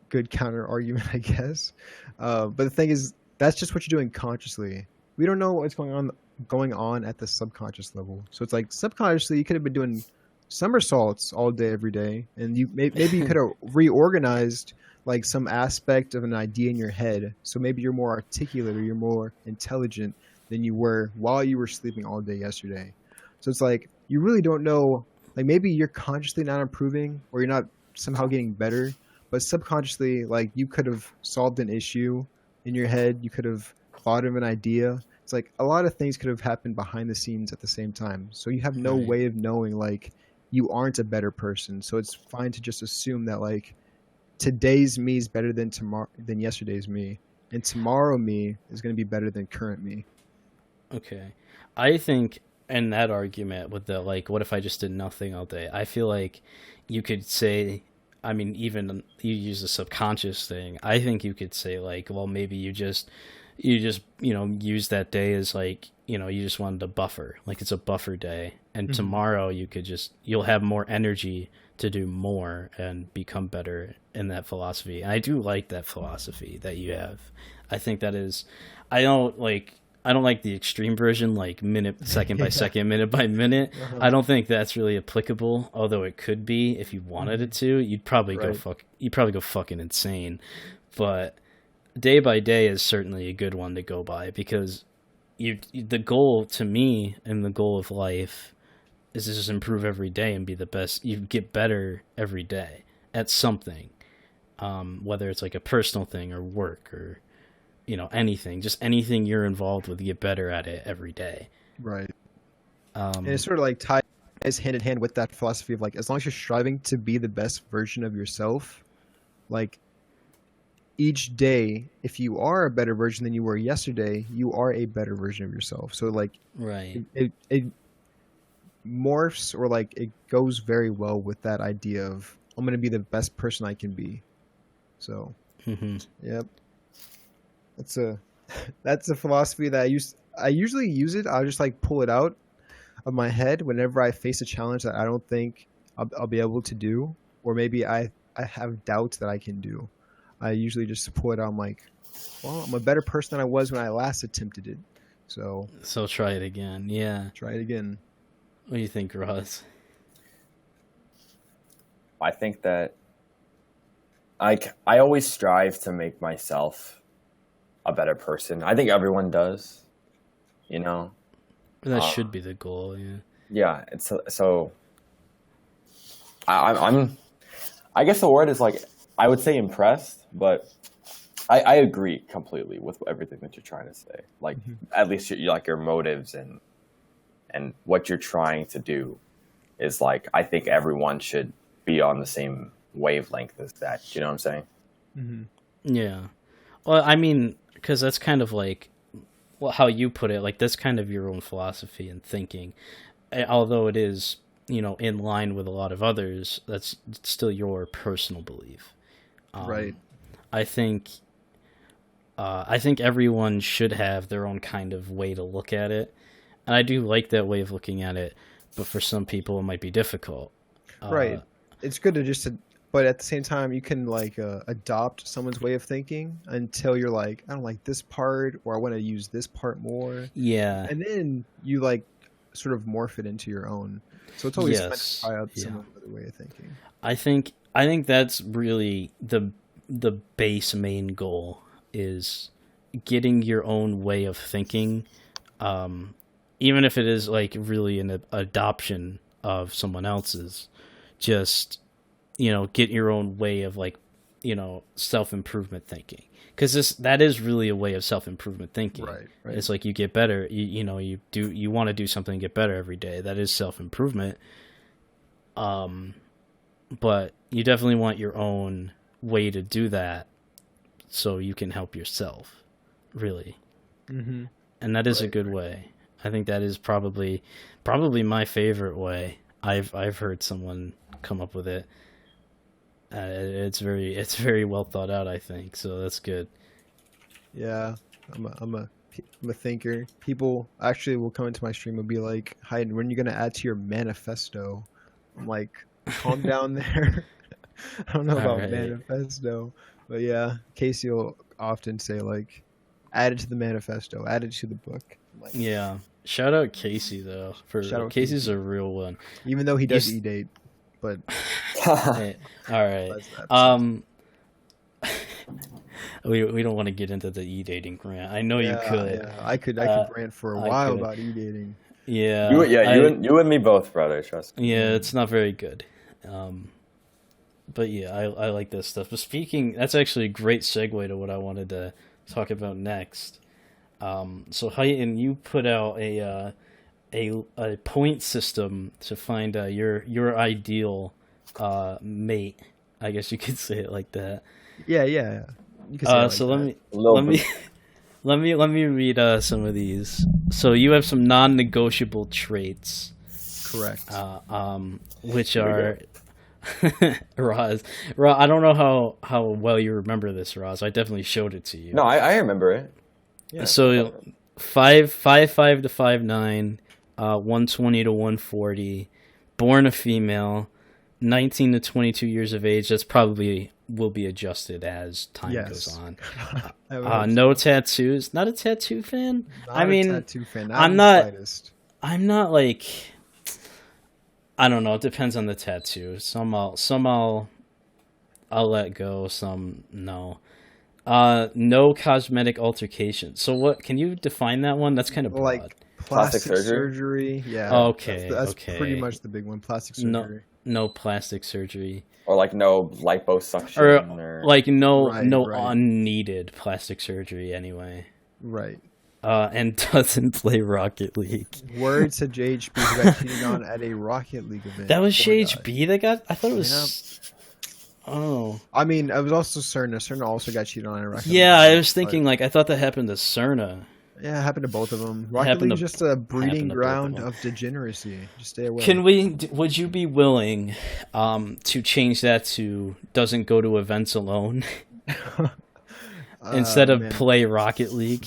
good counter argument, I guess. But the thing is, that's just what you're doing consciously. We don't know what's going on at the subconscious level. So it's like subconsciously, you could have been doing somersaults all day, every day, and maybe you could have reorganized like some aspect of an idea in your head. So maybe you're more articulate or you're more intelligent than you were while you were sleeping all day yesterday. So it's like you really don't know. Like maybe you're consciously not improving or you're not somehow getting better, but subconsciously, like you could have solved an issue in your head. You could have thought of an idea. It's like a lot of things could have happened behind the scenes at the same time. So you have no Right. way of knowing like you aren't a better person. So it's fine to just assume that like today's me is better than yesterday's me, and tomorrow me is going to be better than current me. Okay. I think in that argument with the like, what if I just did nothing all day? I feel like you could say, I mean, even you use the subconscious thing. I think you could say like, well, maybe you just use that day as like, you just wanted a buffer, like it's a buffer day, and tomorrow you'll have more energy to do more and become better in that philosophy. And I do like that philosophy that you have. I think that is, I don't like the extreme version, like second by second, minute by minute. I don't think that's really applicable, although it could be if you wanted it to. You'd probably go fucking insane. But day by day is certainly a good one to go by, because the goal to me and the goal of life is to just improve every day and be the best. You get better every day at something, whether it's like a personal thing or work or anything, just anything you're involved with, you get better at it every day. Right. And it's sort of like ties hand in hand with that philosophy of like, as long as you're striving to be the best version of yourself, like each day, if you are a better version than you were yesterday, you are a better version of yourself. So like, Right. it morphs, or like it goes very well with that idea of I'm going to be the best person I can be. So, yep. That's a philosophy that I usually use it. I'll just like pull it out of my head whenever I face a challenge that I don't think I'll be able to do, or maybe I have doubts that I can do. I usually just pull it out. I'm like, well, I'm a better person than I was when I last attempted it. So try it again. Yeah. try it again. What do you think, Ross? I think that I always strive to make myself a better person. I think everyone does, That should be the goal. Yeah. Yeah, it's so. I guess the word is like, I would say impressed, but I agree completely with everything that you're trying to say. Like at least your motives and what you're trying to do is like, I think everyone should be on the same wavelength as that. You know what I'm saying? Mm-hmm. Yeah. Well, I mean, because that's kind of like, well, how you put it, like that's kind of your own philosophy and thinking. Although it is, in line with a lot of others, that's still your personal belief. Right. I think everyone should have their own kind of way to look at it. And I do like that way of looking at it, but for some people it might be difficult. Right. It's good but at the same time, you can like adopt someone's way of thinking until you're like, I don't like this part, or I want to use this part more. Yeah. And then you like sort of morph it into your own. So it's always fun to try out someone's other way of thinking. I think I think that's really the base main goal is getting your own way of thinking, even if it is like really an adoption of someone else's. Just get your own way of like self-improvement thinking, because that is really a way of self-improvement thinking. Right. It's like you get better, you want to do something and get better every day. That is self-improvement. But you definitely want your own way to do that so you can help yourself, really. Mm-hmm. And that is a good way. I think that is probably my favorite way. I've heard someone come up with it. It's very well thought out, I think. So that's good. Yeah, I'm a thinker. People actually will come into my stream and be like, "Hitan, when are you gonna add to your manifesto?" I'm like, calm down there. I don't know about manifesto, but yeah, Casey will often say like, "Add it to the manifesto, add it to the book." Like, yeah, shout out Casey though. Casey's Casey. A real one. Even though he does e-date, but Hey, all right. We don't want to get into the e-dating rant. I know you could. Yeah, I could rant for a while about e-dating. Yeah. You and me both, brother. Trust me. Yeah, it's not very good. But yeah, I like this stuff. But that's actually a great segue to what I wanted to talk about next. So Hitan, you put out a point system to find your ideal mate. I guess you could say it like that. Yeah. You can say it like so that. let me read some of these. So you have some non-negotiable traits. Correct. Which are Roz. I don't know how well you remember this, Roz. I definitely showed it to you. No, I remember it. Yeah. So 5'5" to 5'9", 120 to 140, born a female, 19 to 22 years of age. That's probably will be adjusted as time goes on. No tattoos. Not a tattoo fan. Not a tattoo fan. I'm not like. I don't know. It depends on the tattoo. Some I'll let go. Some no. No cosmetic altercation. So what? Can you define that one? That's kind of broad. Like plastic surgery. Yeah. Okay. That's pretty much the big one. Plastic surgery. No plastic surgery. Or like no liposuction. Or like no unneeded plastic surgery anyway. Right. And doesn't play Rocket League. Word to JHB who got cheated on at a Rocket League event. That was JHB that got. I thought it was. Yeah. Oh. I mean, it was also Cerna. Cerna also got cheated on at a Rocket League. Yeah, I was thinking like I thought that happened to Cerna. Yeah, it happened to both of them. Rocket League is just a breeding ground of degeneracy. Just stay away. Would you be willing to change that to doesn't go to events alone instead of play Rocket League?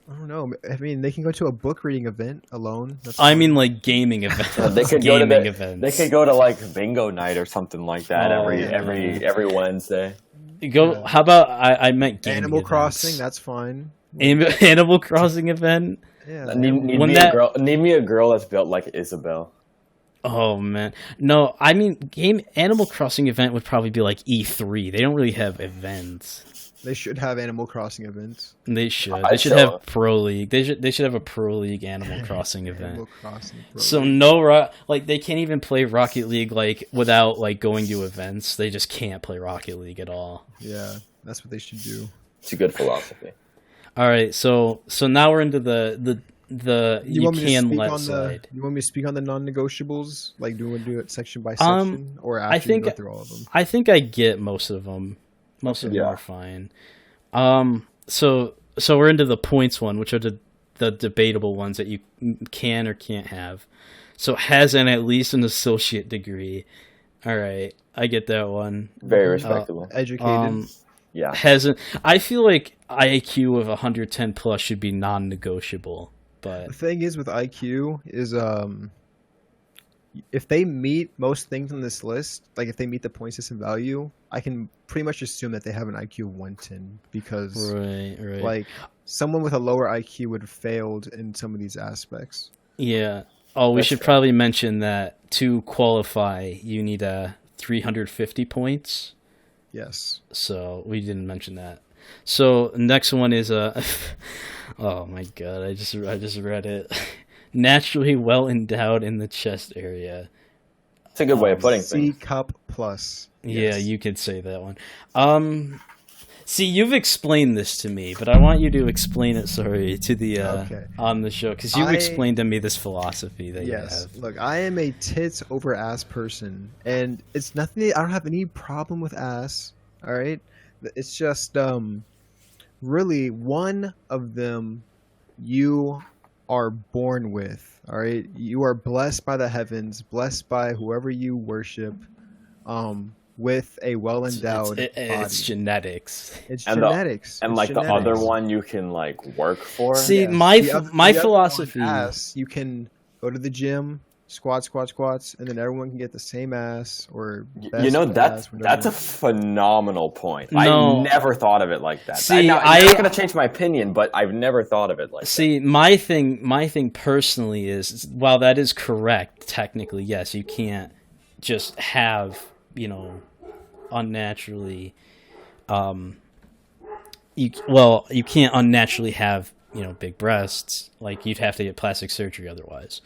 I don't know. I mean, they can go to a book reading event alone. I mean, like gaming events. They could go to events. They could go to like bingo night or something like that every Wednesday. How about I meant gaming Animal events. Crossing. That's fine. Animal Crossing event. Yeah. Name me a girl that's built like Isabel. Oh man, no. I mean, Animal Crossing event would probably be like E3. They don't really have events. They should have Animal Crossing events. They should. They should have Pro League. They should have a Pro League Animal Crossing event. Animal Crossing Pro so League. like they can't even play Rocket League like without like going to events. They just can't play Rocket League at all. Yeah, that's what they should do. It's a good philosophy. All right, so now we're into the you can let slide. You want me to speak on the non-negotiables? Like, do you want to do it section by section, or after you go through all of them? I think I get most of them. Most of them are fine. So we're into the points one, which are the debatable ones that you can or can't have. So has at least an associate degree. All right, I get that one. Very respectable. Educated. Yeah. I feel like IQ of 110 plus should be non-negotiable. But the thing is with IQ is if they meet most things on this list, like if they meet the point system value, I can pretty much assume that they have an IQ of 110 because like someone with a lower IQ would have failed in some of these aspects. Yeah. Oh, we should probably mention that to qualify, you need a 350 points. Yes. So we didn't mention that. So next one is oh my god, I just read it. Naturally well endowed in the chest area. It's a good way of putting C things. cup plus. Yeah, Yes. you could say that one. See, you've explained this to me, but I want you to explain it. Sorry, to the Okay. on the show, because you've I- explained to me this philosophy that you Yes. have. Look, I am a tits over ass person, and it's nothing. I don't have any problem with ass. All right. It's just really one of them you are born with. All right. You are blessed by the heavens, blessed by whoever you worship, with a well endowed body. It's genetics. It's And the- genetics. And It's like the other genetics. one, you can like work for. See, Yes. my The other- my the other philosophy. one, ass, you can go to the gym, squats, and then everyone can get the same ass or You best know, ass, that's a whatever. phenomenal point. No. I never thought of it like that. See, I'm not gonna change my opinion, but I've never thought of it like that. See, my thing personally is, while that is correct, technically, yes, you can't just have, unnaturally, you can't unnaturally have, big breasts. Like, you'd have to get plastic surgery otherwise.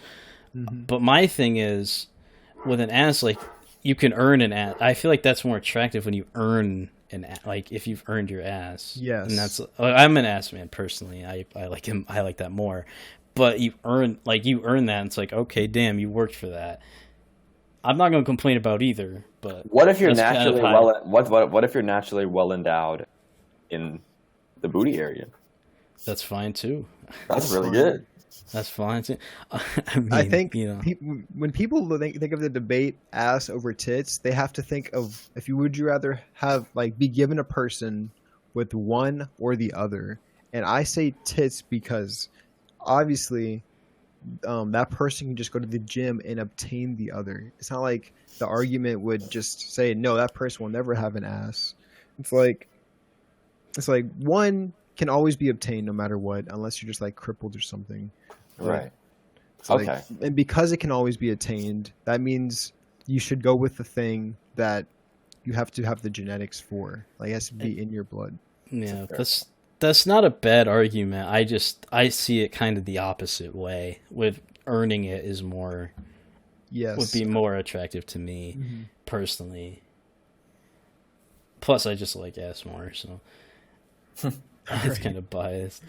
Mhm. But my thing is, with an ass, like, you can earn an ass. I feel like that's more attractive when you earn like, if you've earned your ass. Yes. And that's, I'm an ass man personally. I like him. I like that more. But you earn that, and it's like, okay, damn, you worked for that. I'm not going to complain about either, but What if you're that's kind of naturally how- what if you're naturally well endowed in the booty area? That's fine too. That's really fine. good. That's fine too. I I mean, think when people think of the debate ass over tits, they have to think of would you rather have be given a person with one or the other. And I say tits because obviously that person can just go to the gym and obtain the other. It's not like the argument would just say, no, that person will never have an ass. It's like one can always be obtained no matter what, unless you're just crippled or something. Right. It's like- Okay. and because it can always be attained, that means you should go with the thing that you have to have the genetics for. It has to be in your blood. yeah, that's not a bad argument. I see it kind of the opposite way. With earning it is more Yes. would be more attractive to me Mhm. personally. Plus, I just like ass more, so it's kind of biased.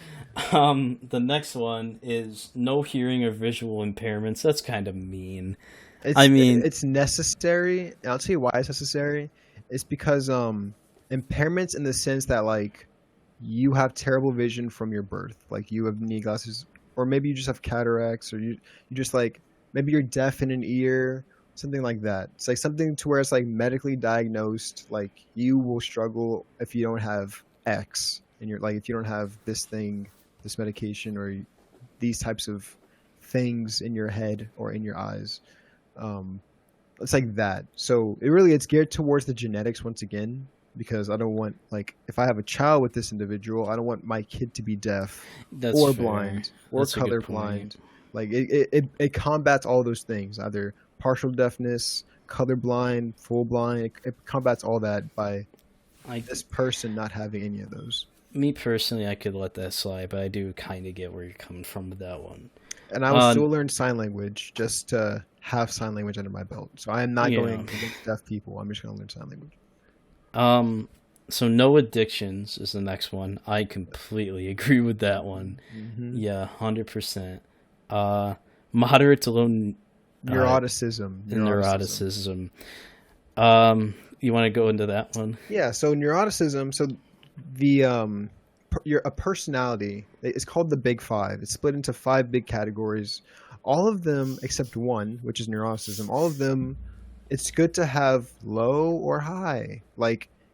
The next one is no hearing or visual impairments. That's kind of mean. It's necessary. And I'll tell you why it's necessary. It's because impairments in the sense that you have terrible vision from your birth, you have knee glasses, or maybe you just have cataracts, or you just maybe you're deaf in an ear, something like that. It's something to where it's medically diagnosed. You will struggle if you don't have X, and you're if you don't have this thing, this medication, or these types of things in your head or in your eyes. It's like that. So it's geared towards the genetics once again, because I don't want if I have a child with this individual, I don't want my kid to be deaf That's or fair. blind or That's a good colorblind. point. It combats all those things, either partial deafness, colorblind, full blind. It combats all that by this person not having any of those. Me personally, I could let that slide, but I do kind of get where you're coming from with that one. And I will still learn sign language just to have sign language under my belt. So I am not going against deaf people. I'm just going to learn sign language. So no addictions is the next one. I completely agree with that one. Mm-hmm. Yeah, 100%. Moderate to low Neuroticism. neuroticism. You want to go into that one? Yeah. So neuroticism. So the a personality. It's called the Big Five. It's split into 5 big categories. All of them, except one, which is neuroticism. All of them, it's good to have low or high.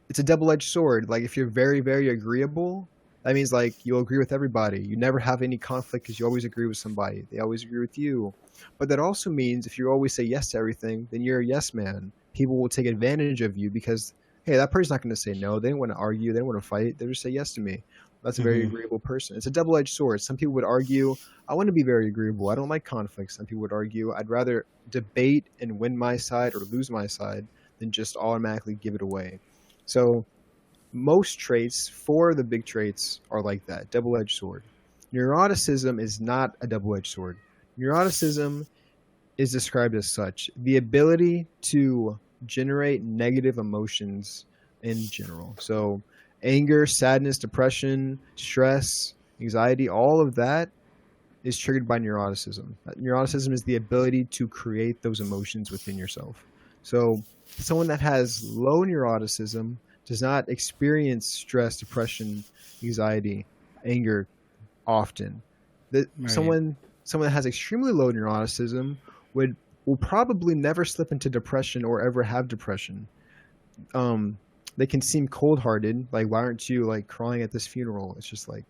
It's a double-edged sword. If you're very, very agreeable, that means you'll agree with everybody. You never have any conflict because you always agree with somebody. They always agree with you. But that also means if you always say yes to everything, then you're a yes man. People will take advantage of you because, hey, that person's not going to say no. They don't want to argue. They don't want to fight. They just say yes to me. That's a very agreeable person. It's a double-edged sword. Some people would argue, I want to be very agreeable. I don't like conflict. Some people would argue, I'd rather debate and win my side or lose my side and just automatically give it away. So most traits, 4 of the big traits are like that, double-edged sword. Neuroticism is not a double-edged sword. Neuroticism is described as such: the ability to generate negative emotions in general. So anger, sadness, depression, stress, anxiety, all of that is triggered by neuroticism. Neuroticism is the ability to create those emotions within yourself. So someone that has low neuroticism does not experience stress, depression, anxiety, anger often. Right. Someone that has extremely low neuroticism will probably never slip into depression or ever have depression. They can seem cold-hearted, like, why aren't you like crying at this funeral? It's just like,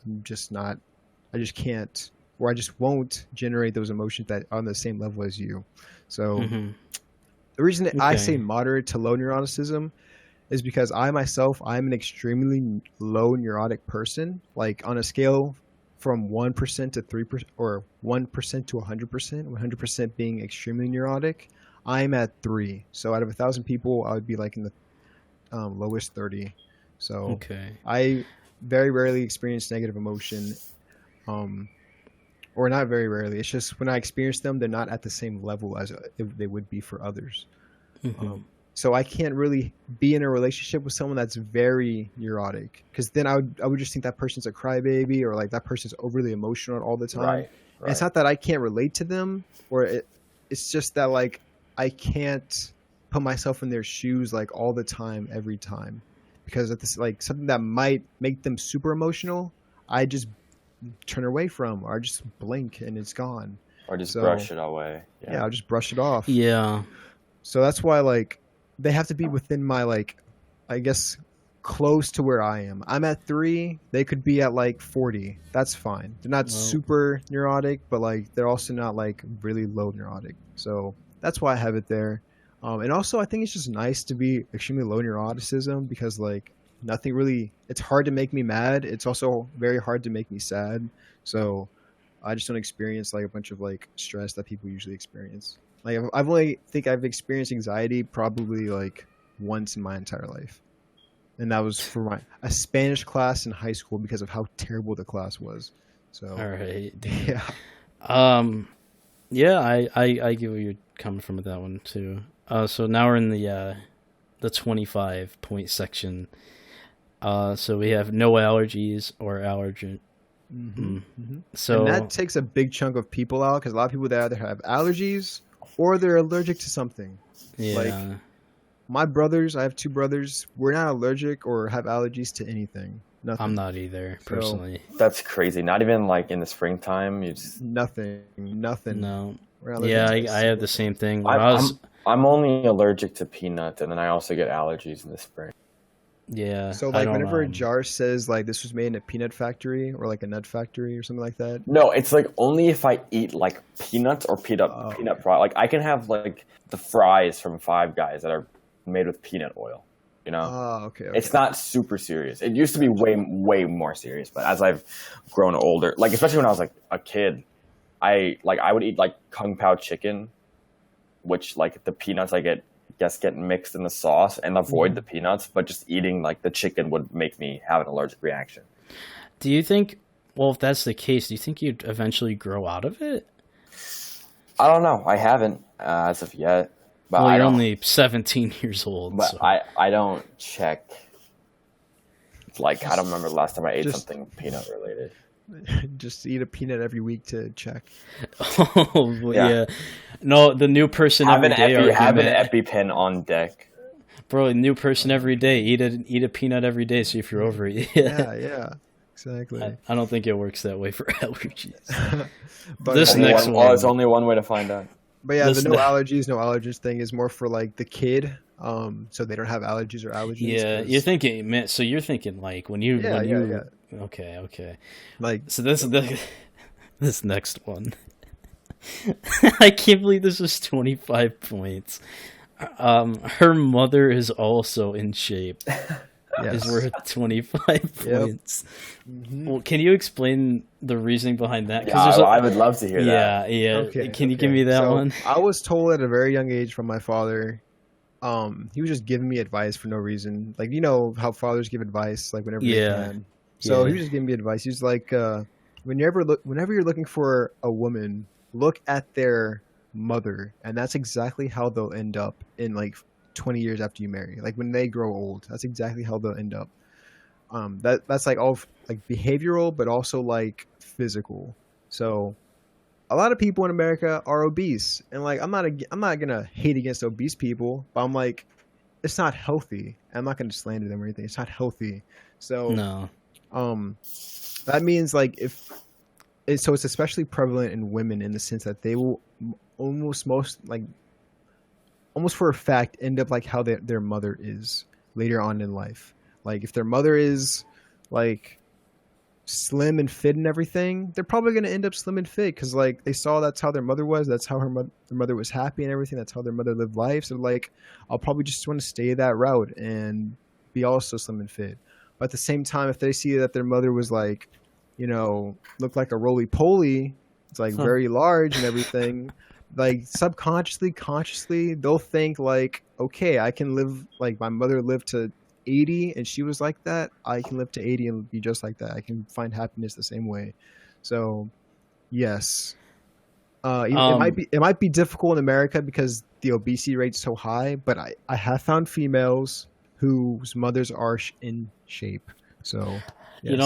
I just can't, or I just won't generate those emotions that are on the same level as you. So the reason that I say moderate to low neuroticism is because I'm an extremely low neurotic person. Like on a scale from 1% to 3%, or 1% to 100%, 100% being extremely neurotic, I'm at 3. So out of 1,000 people, I would be like in the lowest 30. So I very rarely experience negative emotion. Or not very rarely. It's just when I experience them, they're not at the same level as they would be for others. So I can't really be in a relationship with someone that's very neurotic, because then I would just think that person's a crybaby, or like that person's overly emotional all the time. Right. And it's not that I can't relate to them, or it's just that like I can't put myself in their shoes like all the time, every time, because if this like something that might make them super emotional, I just turn away from, or just blink and it's gone, or just brush it away. Yeah, I'll just brush it off. Yeah. So that's why like they have to be within my, like, I guess, close to where I am. I'm at 3. They could be at like 40. That's fine. They're not super neurotic, but like they're also not like really low neurotic. So that's why I have it there. And also I think it's just nice to be extremely low neuroticism, because like nothing really, it's hard to make me mad. It's also very hard to make me sad. So I just don't experience like a bunch of like stress that people usually experience. Like I've experienced anxiety probably like once in my entire life. And that was for a Spanish class in high school, because of how terrible the class was. So all right. Yeah. Yeah, I get where you're coming from with that one too. So now we're in the 25-point section. So we have no allergies or allergen. So and that takes a big chunk of people out, because a lot of people that either have allergies or they're allergic to something. Yeah. Like my brothers, I have 2 brothers. We're not allergic or have allergies to anything. Nothing. I'm not either, personally. That's crazy. Not even like in the springtime. You just nothing. No. Yeah, I have the same thing. I'm only allergic to peanuts, and then I also get allergies in the spring. Yeah. So like whenever a jar says like this was made in a peanut factory or like a nut factory or something like that. No, it's like only if I eat like peanuts or peanut fry. Like I can have like the fries from Five Guys that are made with peanut oil. You know? Oh, okay. It's not super serious. It used to be way more serious, but as I've grown older, like especially when I was like a kid, I would eat like Kung Pao chicken, which like the peanuts get mixed in the sauce, and avoid the peanuts, but just eating like the chicken would make me have an allergic reaction. Do you think, well, if that's the case, do you think you'd eventually grow out of it? I don't know. I haven't as of yet. But well, you're only 17 years old. But so. I don't check. Like, I don't remember the last time I ate something peanut related. Just eat a peanut every week to check. Oh, yeah. No, the new person every day. Have an EpiPen on deck. Bro, new person every day. Eat a peanut every day, see if you're over it. Yeah. Exactly. I don't think it works that way for allergies. But this next one. Well, there's only one way to find out. But yeah, the no allergies thing is more for like the kid, so they don't have allergies or allergies. Yeah, you're thinking, man. So you're thinking like when you. Okay. Like so this next one. I can't believe this is 25 points. Her mother is also in shape. Is worth 25 points. Mm-hmm. Well, can you explain the reasoning behind that? Yeah, I would love to hear that. Yeah. Okay, can you give me that one? I was told at a very young age from my father, he was just giving me advice for no reason. Like, you know how fathers give advice like whenever they Yeah. can. So Yeah. he was just giving me advice. He's like, whenever you're looking for a woman, look at their mother, and that's exactly how they'll end up in like 20 years after you marry. Like when they grow old, that's exactly how they'll end up. That's like all like behavioral, but also like physical. So a lot of people in America are obese, and like I'm not gonna hate against obese people, but I'm like, it's not healthy. I'm not gonna slander them or anything. It's not healthy. So No. that means like so it's especially prevalent in women in the sense that they will almost almost for a fact end up like how their mother is later on in life. Like if their mother is like slim and fit and everything, they're probably going to end up slim and fit because like they saw that's how their mother was, that's how their mother was happy and everything, that's how their mother lived life. So like I'll probably just want to stay that route and be also slim and fit. But at the same time, if they see that their mother was like, you know, looked like a roly poly, it's like very large and everything, like subconsciously, consciously, they'll think like, okay, I can live like my mother lived to 80 and she was like that. I can live to 80 and be just like that. I can find happiness the same way. So, yes, it might be difficult in America because the obesity rate's so high. But I have found females whose mothers are in shape. So, yes.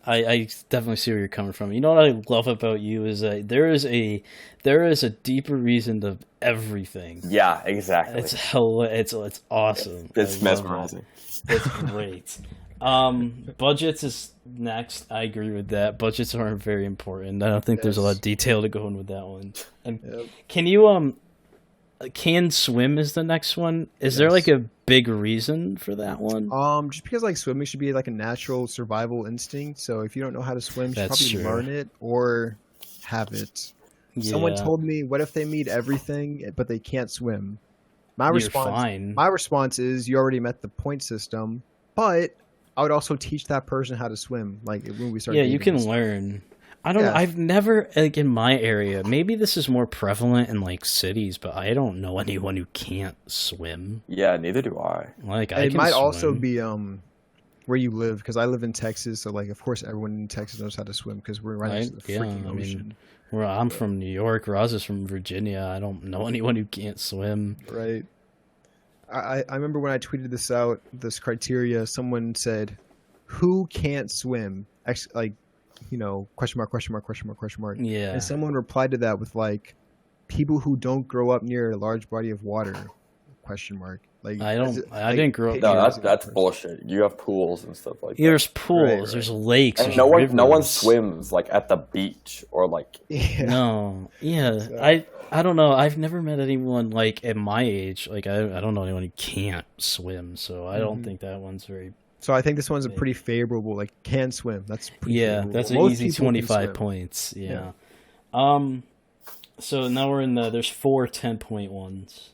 I definitely see where you're coming from. You know what I love about you is that there is a deeper reason to everything. Yeah, exactly. It's awesome. It's mesmerizing. It's great. Budgets is next. I agree with that. Budgets aren't very important. I don't think there's a lot of detail to go in with that one. And can you can swim is the next one. Is there like a big reason for that one? Just because like swimming should be like a natural survival instinct. So if you don't know how to swim, you should probably learn it or have it. Yeah. Someone told me, what if they meet everything but they can't swim? My response is you already met the point system, but I would also teach that person how to swim. Like when we start. Yeah, you can learn. I don't know. I've never, like in my area, maybe this is more prevalent in like cities, but I don't know anyone who can't swim. Yeah, neither do I. Like it might also be where you live, because I live in Texas, so like of course everyone in Texas knows how to swim because we're right next to the freaking ocean. I'm from New York. Roz is from Virginia. I don't know anyone who can't swim. Right. I remember when I tweeted this out, this criteria, someone said, "Who can't swim?" Actually, like, you know, question mark, question mark, question mark, question mark. Yeah. And someone replied to that with like, people who don't grow up near a large body of water, question mark. Like I didn't grow up. No, that's bullshit. You have pools and stuff like that. There's pools, right. There's lakes, and there's no one swims like at the beach or like. Yeah. No, yeah, so. I don't know. I've never met anyone like at my age. Like I don't know anyone who can't swim, so I don't think that one's very. So I think this one's a pretty favorable. Like can swim. That's pretty favorable. That's an easy 25 points. Yeah. So now we're in there's 4 10-point ones.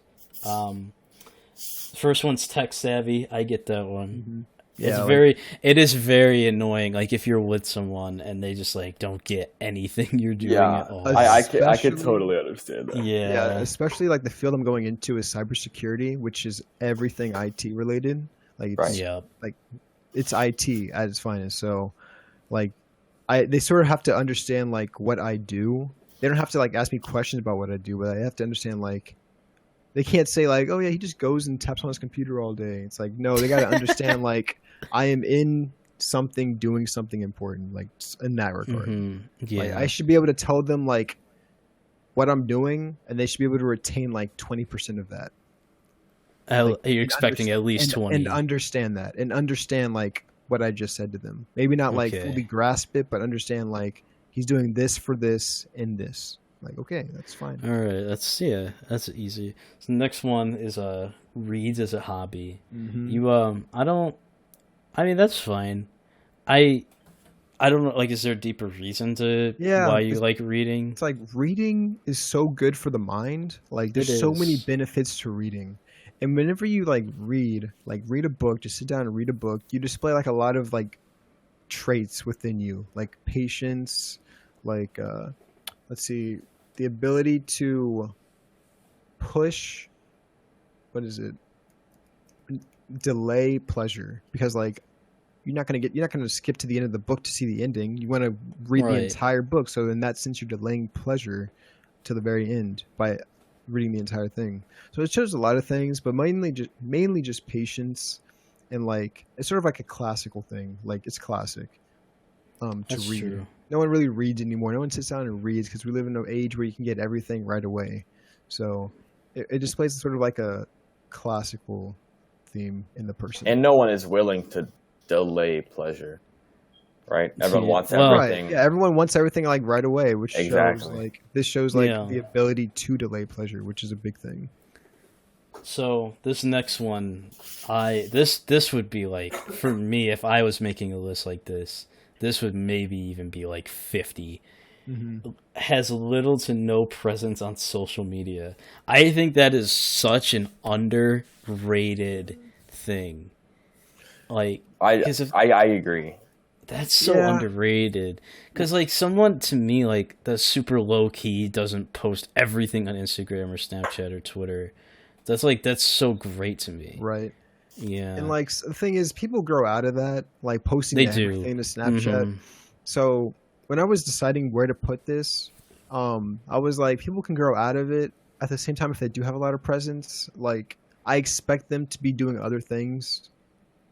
First one's tech savvy. I get that one. Mm-hmm. Yeah, it is very annoying. Like if you're with someone and they just like don't get anything you're doing at all. I can totally understand that. Yeah, especially like the field I'm going into is cybersecurity, which is everything IT related. Like it's, like it's IT at its finest. So like they sort of have to understand like what I do. They don't have to like ask me questions about what I do, but I have to understand like. They can't say like, oh yeah, he just goes and taps on his computer all day. It's like, no, they got to understand like I am in something doing something important, like in that regard. Mm-hmm. Yeah, like, I should be able to tell them like what I'm doing, and they should be able to retain like 20% of that. You're expecting at least 20, and understand that, and understand like what I just said to them. Maybe not like fully grasp it, but understand like he's doing this for this and this. Like, okay, that's fine. All right, that's easy. So the next one is reads as a hobby. Mm-hmm. I mean that's fine. I don't know, like, is there a deeper reason to why you like reading? It's like reading is so good for the mind. Like there's so many benefits to reading. And whenever you like read a book, just sit down and read a book, you display like a lot of like traits within you, like patience, like let's see, the ability to push what is it? Delay pleasure, because like you're not gonna skip to the end of the book to see the ending. You want to read the entire book, so in that sense, you're delaying pleasure to the very end by reading the entire thing. So it shows a lot of things, but mainly just patience, and like it's sort of like a classical thing. Like it's classic to That's read. true. No one really reads anymore. No one sits down and reads because we live in an age where you can get everything right away. So it displays sort of like a classical theme in the person. And no one is willing to delay pleasure, right? Everyone wants Well, everything. Right. Yeah, everyone wants everything like right away, which Exactly. shows the ability to delay pleasure, which is a big thing. So this next one, this would be like, for me, if I was making a list like this would maybe even be like 50. Mm-hmm. Has little to no presence on social media. I think that is such an underrated thing. Like, I agree. that's so underrated. Because like someone to me like that's super low key, doesn't post everything on Instagram or Snapchat or Twitter. That's so great to me. Right. Yeah. And like the thing is, people grow out of that, like posting everything to Snapchat. Mm-hmm. So when I was deciding where to put this, I was like, people can grow out of it. At the same time, if they do have a lot of presence, like I expect them to be doing other things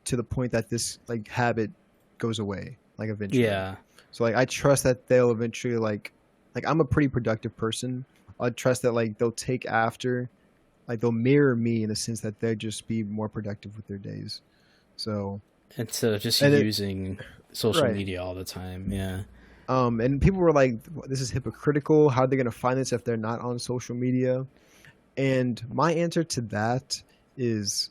to the point that this like habit goes away, like eventually. Yeah. So like I trust that they'll eventually like I'm a pretty productive person. I trust that like they'll take after, like they'll mirror me in the sense that they'll just be more productive with their days. So instead of just using social media all the time. Yeah. And people were like, this is hypocritical. How are they going to find this if they're not on social media? And my answer to that is,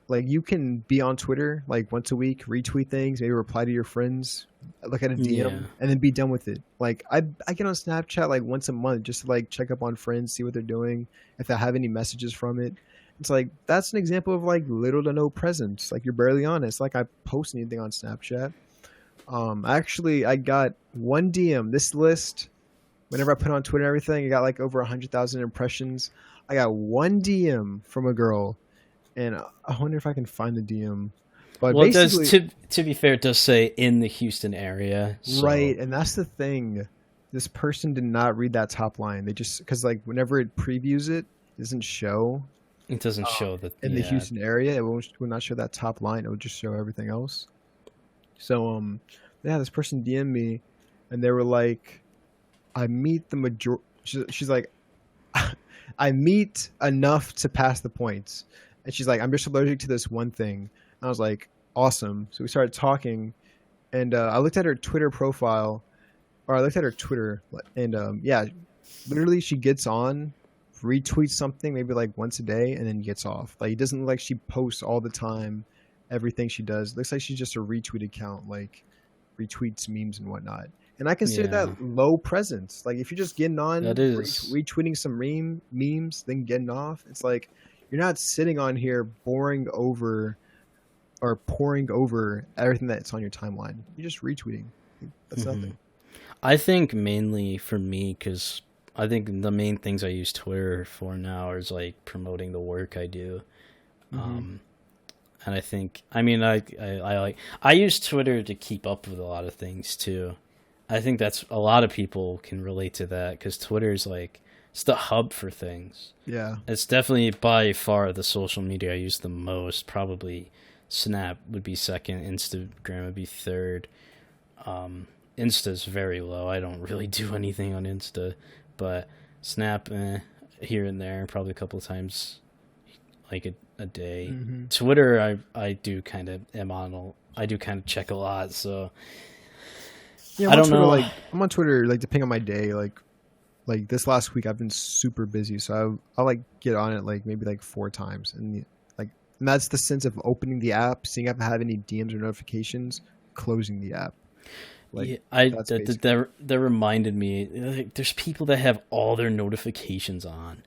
like, you can be on Twitter like once a week, retweet things, maybe reply to your friends, look at a DM, and then be done with it. Like, I get on Snapchat like once a month just to like check up on friends, see what they're doing, if I have any messages from it. It's like, that's an example of like little to no presence. Like, you're barely on it. It's like I post anything on Snapchat. Actually, I got one DM. This list, whenever I put on Twitter and everything, I got like over 100,000 impressions. I got one DM from a girl, and I wonder if I can find the DM. But well, basically, it does, to be fair, it does say in the Houston area. So. Right, and that's the thing. This person did not read that top line. They just, because like whenever it previews it, doesn't show. It doesn't show that in the Houston area. It will not show that top line. It will just show everything else. So, this person DM'd me, and they were like, I meet the majority. She's like, I meet enough to pass the points. And she's like, I'm just allergic to this one thing. And I was like, awesome. So we started talking, and I looked at her Twitter profile, or I looked at her Twitter, and literally she gets on, retweets something maybe like once a day, and then gets off. Like, it doesn't look like she posts all the time. Everything she does, it looks like she's just a retweet account, like retweets memes and whatnot. And I consider that low presence. Like, if you're just getting on, retweeting some memes, then getting off, it's like you're not sitting on here pouring over everything that's on your timeline. You're just retweeting. That's nothing. I think mainly for me, because I think the main things I use Twitter for now is like promoting the work I do. And I think, I mean, I use Twitter to keep up with a lot of things too. I think that's, a lot of people can relate to that, because Twitter's like, it's the hub for things. Yeah. It's definitely by far the social media I use the most. Probably Snap would be second, Instagram would be third. Insta's very low. I don't really do anything on Insta, but Snap, here and there, probably a couple of times like a day. Twitter, I do kind of I do kind of check a lot, so yeah, I don't know. Like, I'm on Twitter, like, depending on my day. Like this last week, I've been super busy, so I'll like get on it like maybe like 4 times, and that's the sense of opening the app, seeing if I have any DMs or notifications, closing the app. Like, that reminded me. Like, there's people that have all their notifications on.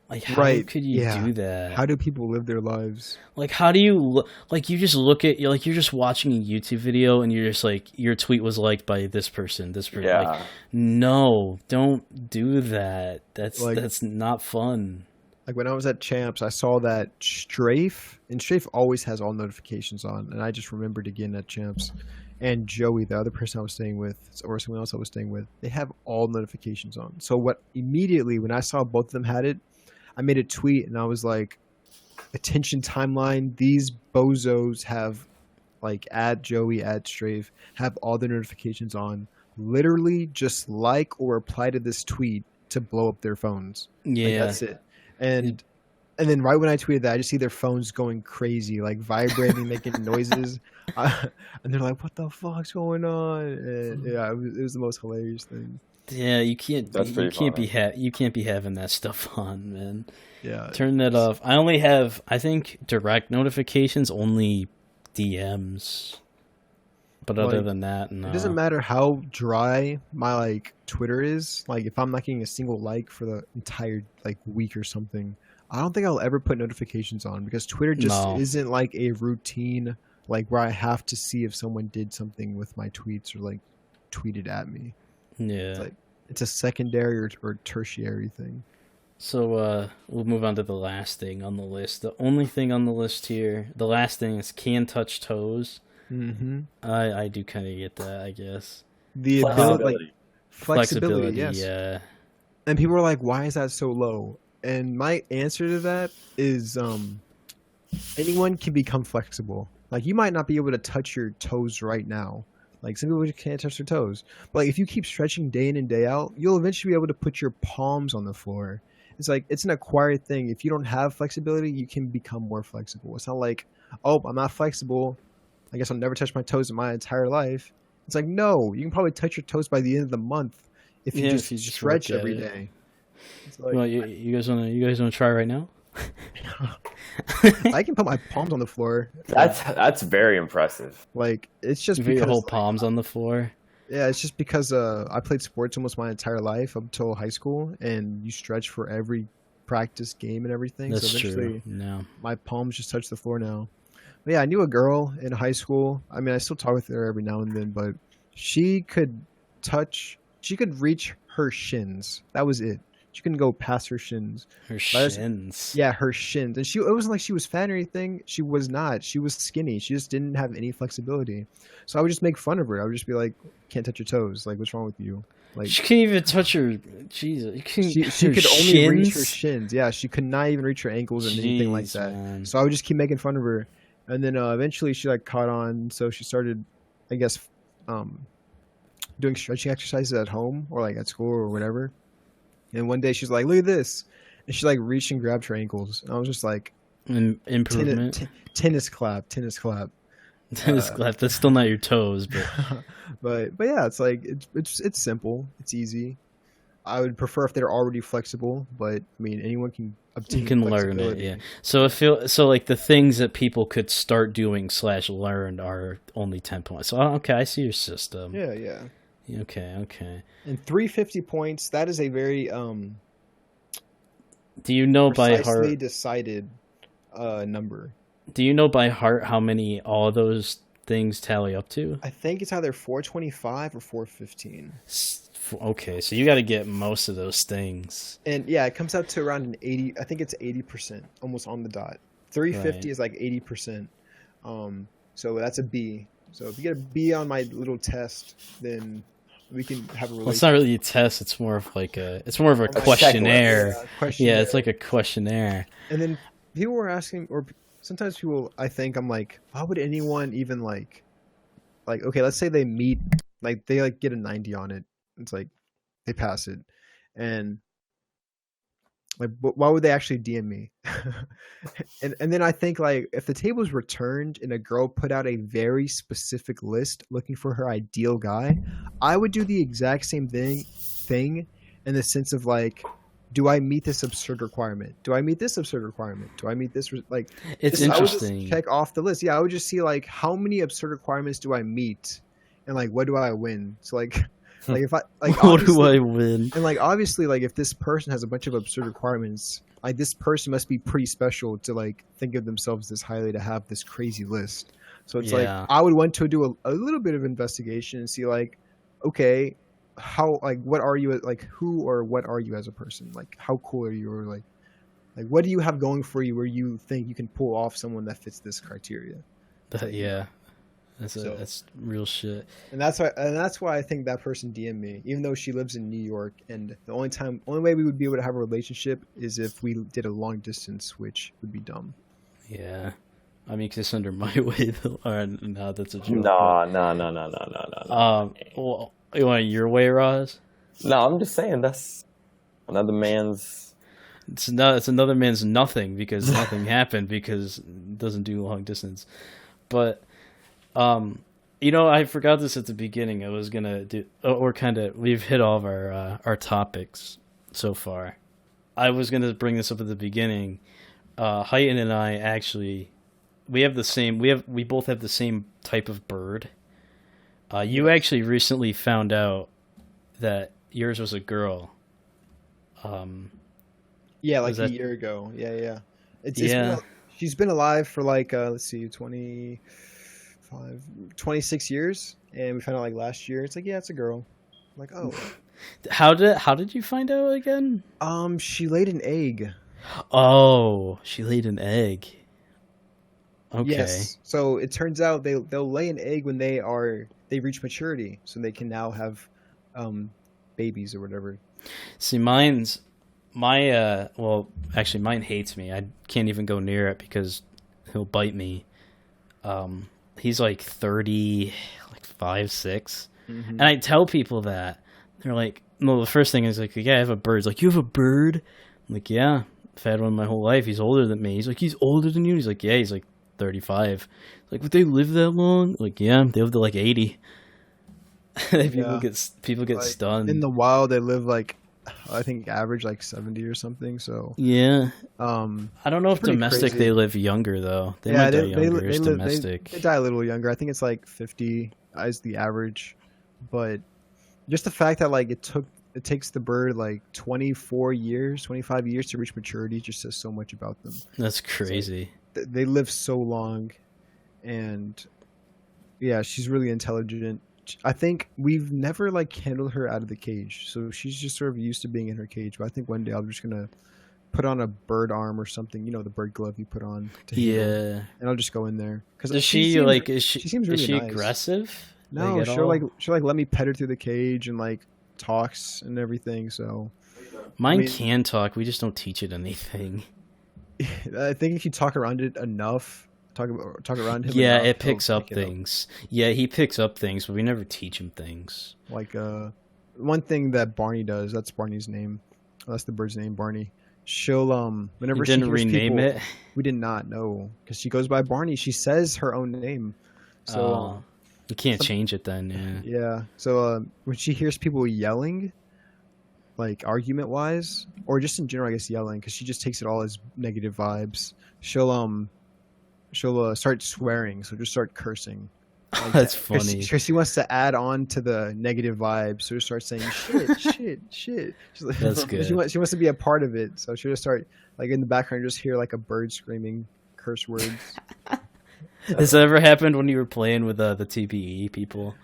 Like, how could you do that? How do people live their lives? Like, how do you like? You just look at, you're just watching a YouTube video, and you're just like, your tweet was liked by this person. Yeah. Like, no, don't do that. That's not fun. Like when I was at Champs, I saw that Strafe, and Strafe always has all notifications on, and I just remembered again at Champs. And Joey, the other person I was staying with, or someone else I was staying with, they have all notifications on. So what immediately when I saw both of them had it, I made a tweet and I was like, "Attention timeline, these bozos have like add Joey, add Strafe, have all their notifications on. Literally just like or reply to this tweet to blow up their phones. Like Yeah. that's it." And then right when I tweeted that, I just see their phones going crazy, like vibrating, making noises, and they're like, "What the fuck's going on?" And yeah, it was the most hilarious thing. Yeah, you can't. That's You pretty can't funny. you can't be having that stuff on, man. Yeah, Turn that off. I only have, I think, direct notifications, only DMs. But other Like, than that, no. it doesn't matter how dry my like Twitter is. Like if I'm not getting a single like for the entire like week or something, I don't think I'll ever put notifications on because Twitter just No. isn't like a routine like where I have to see if someone did something with my tweets or like tweeted at me. Yeah. It's like it's a secondary or tertiary thing. So we'll move on to the last thing on the list. The only thing on the list here, the last thing is can touch toes. Mm-hmm. I do kind of get that, I guess. The ability, like Flexibility. flexibility, yes. Yeah. And people are like, "Why is that so low?" And my answer to that is, anyone can become flexible. Like you might not be able to touch your toes right now. Like some people just can't touch their toes. But like if you keep stretching day in and day out, you'll eventually be able to put your palms on the floor. It's like it's an acquired thing. If you don't have flexibility, you can become more flexible. It's not like, "Oh, I'm not flexible. I guess I'll never touch my toes in my entire life." It's like, no, you can probably touch your toes by the end of the month if you Yeah, just if you just stretch work at every it. day. It's like, Well, you guys wanna try right now? I can put my palms on the floor. That's very impressive. Like it's just You put your because whole like, palms on the floor. yeah, it's just because I played sports almost my entire life up until high school, and you stretch for every practice game and everything. That's so eventually, true. No. my palms just touch the floor now. But yeah, I knew a girl in high school. I mean, I still talk with her every now and then, but she could reach her shins. That was it. She couldn't go past her shins. Her But it's- shins. Yeah, her shins. And it wasn't like she was fat or anything. She was not. She was skinny. She just didn't have any flexibility. So I would just make fun of her. I would just be like, "Can't touch your toes. Like, what's wrong with you?" Like, She can't even touch her. Jesus. You can, she her could only reach her shins? shins. Yeah, she could not even reach her ankles or anything like Jeez, that. man. So I would just keep making fun of her. And then eventually she like caught on. So she started, I guess, doing stretching exercises at home or like at school or whatever. And one day she's like, "Look at this." And she like reached and grabbed her ankles. And I was just like, Improvement. tennis clap, tennis clap. Tennis clap. That's still not your toes, but but yeah, it's like it's simple, it's easy. I would prefer if they're already flexible, but I mean anyone can obtain you can learn it. flexibility. Yeah. So like the things that people could start doing / learn are only 10 points. So okay, I see your system. Yeah, yeah. Okay. And 350 points, that is a very Do you know by precisely heart? decided number. Do you know by heart how many all of those things tally up to? I think it's either 425 or 415. Okay, so you got to get most of those things. And yeah, it comes out to around an 80. I think it's 80%, almost on the dot. 350 Right. is like 80%. So that's a B. So if you get a B on my little test, then we can have a Well, it's not really a test. It's more of a checklist. questionnaire. Yeah, questionnaire. Yeah, it's like a questionnaire. And then people were asking, or sometimes people, I think I'm like, why would anyone even like, okay, let's say they meet, like they like get a 90 on it. It's like they pass it, and like, why would they actually DM me? and then I think like if the table was returned and a girl put out a very specific list looking for her ideal guy, I would do the exact same thing in the sense of like, do I meet this absurd requirement? Do I meet this absurd requirement? Do I meet this like? It's I would interesting. just check off the list. Yeah, I would just see like how many absurd requirements do I meet, and like what do I win? So like if I like What do obviously- I win? and like obviously like if this person has a bunch of absurd requirements, like this person must be pretty special to like think of themselves this highly to have this crazy list. So it's like Yeah. I would want to do a little bit of investigation and see like, okay, how like what are you like who or what are you as a person? Like how cool are you or like Like, what do you have going for you where you think you can pull off someone that fits this criteria? Yeah, that's So- that's real shit. And that's why I think that person DM'd me, even though she lives in New York. And the only way we would be able to have a relationship is if we did a long distance, which would be dumb. Yeah, I mean, just under my way though. Or, no, that's a joke. No. Well, you want your way, Roz? No, I'm just saying that's another man's. It's another man's nothing because nothing happened because it doesn't do long distance. But I forgot this at the beginning. I was gonna do, or kind of, we've hit all of our topics so far. I was gonna bring this up at the beginning. Hitan and I actually, we both have the same type of bird. You actually recently found out that yours was a girl. Yeah, like Was that- a year ago. Yeah. Yeah. She's been alive for like let's see, 26 years, and we found out like last year. It's like, yeah, it's a girl. I'm like, oh. How did you find out again? She laid an egg. Oh, she laid an egg. Okay. Yes. So it turns out they'll lay an egg when they reach maturity, so they can now have babies or whatever. See, actually mine hates me. I can't even go near it because he'll bite me. He's like 30, like 5, 6. Mm-hmm. And I tell people that. They're like, no, the first thing is like, yeah, I have a bird. It's like, you have a bird? I'm like, yeah, I've had one my whole life. He's older than me. He's like, he's older than you? He's like, yeah, he's like 35. Like, would they live that long? Like, yeah, they live to like 80. People get Like, stunned. in the wild, they live like, I think average like 70 or something. So Yeah. I don't know if pretty domestic crazy. they live younger though. They might die younger as domestic. They die a little younger. I think it's like 50 is the average. But just the fact that like it takes the bird like 25 years to reach maturity just says so much about them. That's crazy. They live so long, and yeah, she's really intelligent. I think we've never like handled her out of the cage, so she's just sort of used to being in her cage. But I think one day I'm just gonna put on a bird arm or something, the bird glove you put on. To handle, and I'll just go in there. Because Is she seems really nice. aggressive? No, Like, she'll let me pet her through the cage and like talks and everything. So mine can talk. We just don't teach it anything. I think if you talk around it enough, talk around him. Yeah, enough, it picks he'll up pick it things. Yeah, he picks up things, but we never teach him things. Like one thing that Barney does. That's Barney's name. That's the bird's name, Barney. She'll whenever You she didn't hears rename people, it? we did not know because she goes by Barney. She says her own name. So you can't change it then. Yeah. yeah. So when she hears people yelling, like argument wise, or just in general, I guess yelling, because she just takes it all as negative vibes. She'll start swearing, so just start cursing. Like That's that. 'Cause funny. She wants to add on to the negative vibes, so she'll start saying shit. She's like, That's good. She wants to be a part of it, so she'll just start like in the background, just hear like a bird screaming curse words. Has that ever happened when you were playing with the TPE people?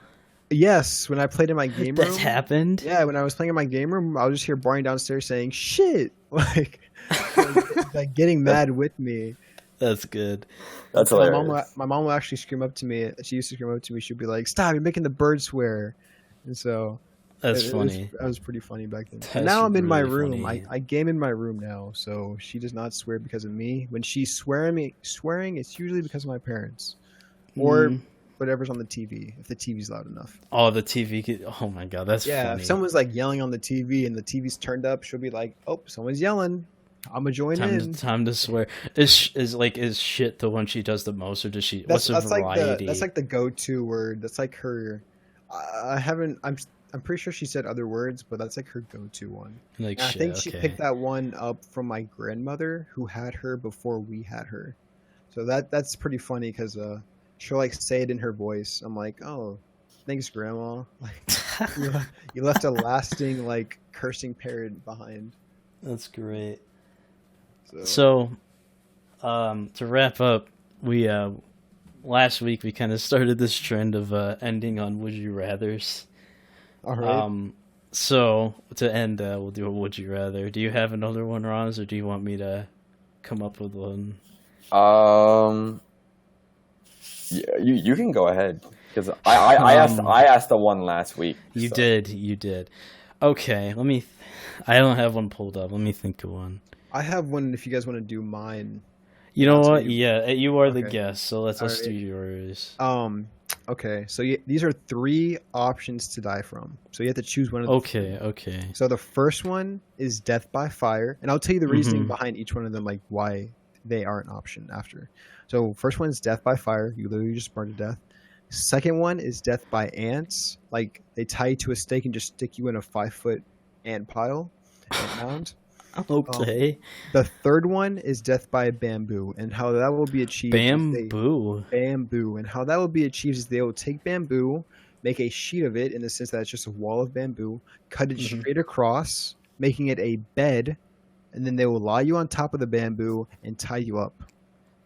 Yes, when I played in my game room. That's happened? Yeah, when I was playing in my game room, I'll just hear Barney downstairs saying shit, like getting mad with me. That's good. That's My hilarious. mom will actually scream up to me. She used to scream up to me. She'd be like, "Stop! You're making the bird swear." And so That's funny. That was pretty funny back then. That's Now I'm in my really room. funny. I game in my room now, so she does not swear because of me. When she's swearing, it's usually because of my parents or whatever's on the TV. If the TV's loud enough. Oh, the TV. Oh my god, that's Yeah, funny. if someone's like yelling on the TV and the TV's turned up, she'll be like, "Oh, someone's yelling. I'm gonna join in." Time to swear. Is shit the one she does the most, or does she? What's the variety? That's like the go-to word. That's like her. I'm pretty sure she said other words, but that's like her go-to one. Like And I shit. think she Okay. picked that one up from my grandmother, who had her before we had her. So that's pretty funny because she'll like say it in her voice. I'm like, "Oh, thanks, Grandma." Like you left a lasting like cursing parent behind. That's great. So So, to wrap up, we last week we kind of started this trend of ending on would you rather's. all right. So to end, we'll do a would you rather. Do you have another one, Roz, or do you want me to come up with one. Yeah, you can go ahead because I asked the one last week. You so. did. Okay, let me. I don't have one pulled up. Let me think of one. I have one if you guys want to do mine. You know I'll what? tell you. Yeah, you are the Okay. guest, so let's All do right. yours. Okay. So these are 3 options to die from. So you have to choose one of the Okay. 3. So the first one is death by fire, and I'll tell you the reasoning behind each one of them, like why they are an option after. So first one is death by fire. You literally just burn to death. Second one is death by ants. Like they tie you to a stake and just stick you in a 5-foot ant pile, ant mound. Okay. The third one is death by bamboo, and how that will be achieved. Bamboo. Bamboo, and how that will be achieved is they will take bamboo, make a sheet of it in the sense that it's just a wall of bamboo, cut it straight across, making it a bed, and then they will lie you on top of the bamboo and tie you up.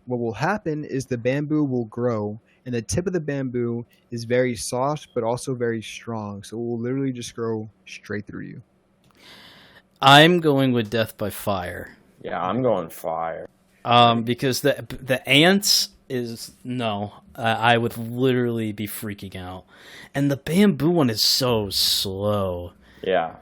What will happen is the bamboo will grow, and the tip of the bamboo is very soft but also very strong, so it will literally just grow straight through you. I'm going with death by fire. Yeah, I'm going fire. Because the ants is no, I would literally be freaking out, and the bamboo one is so slow. Yeah,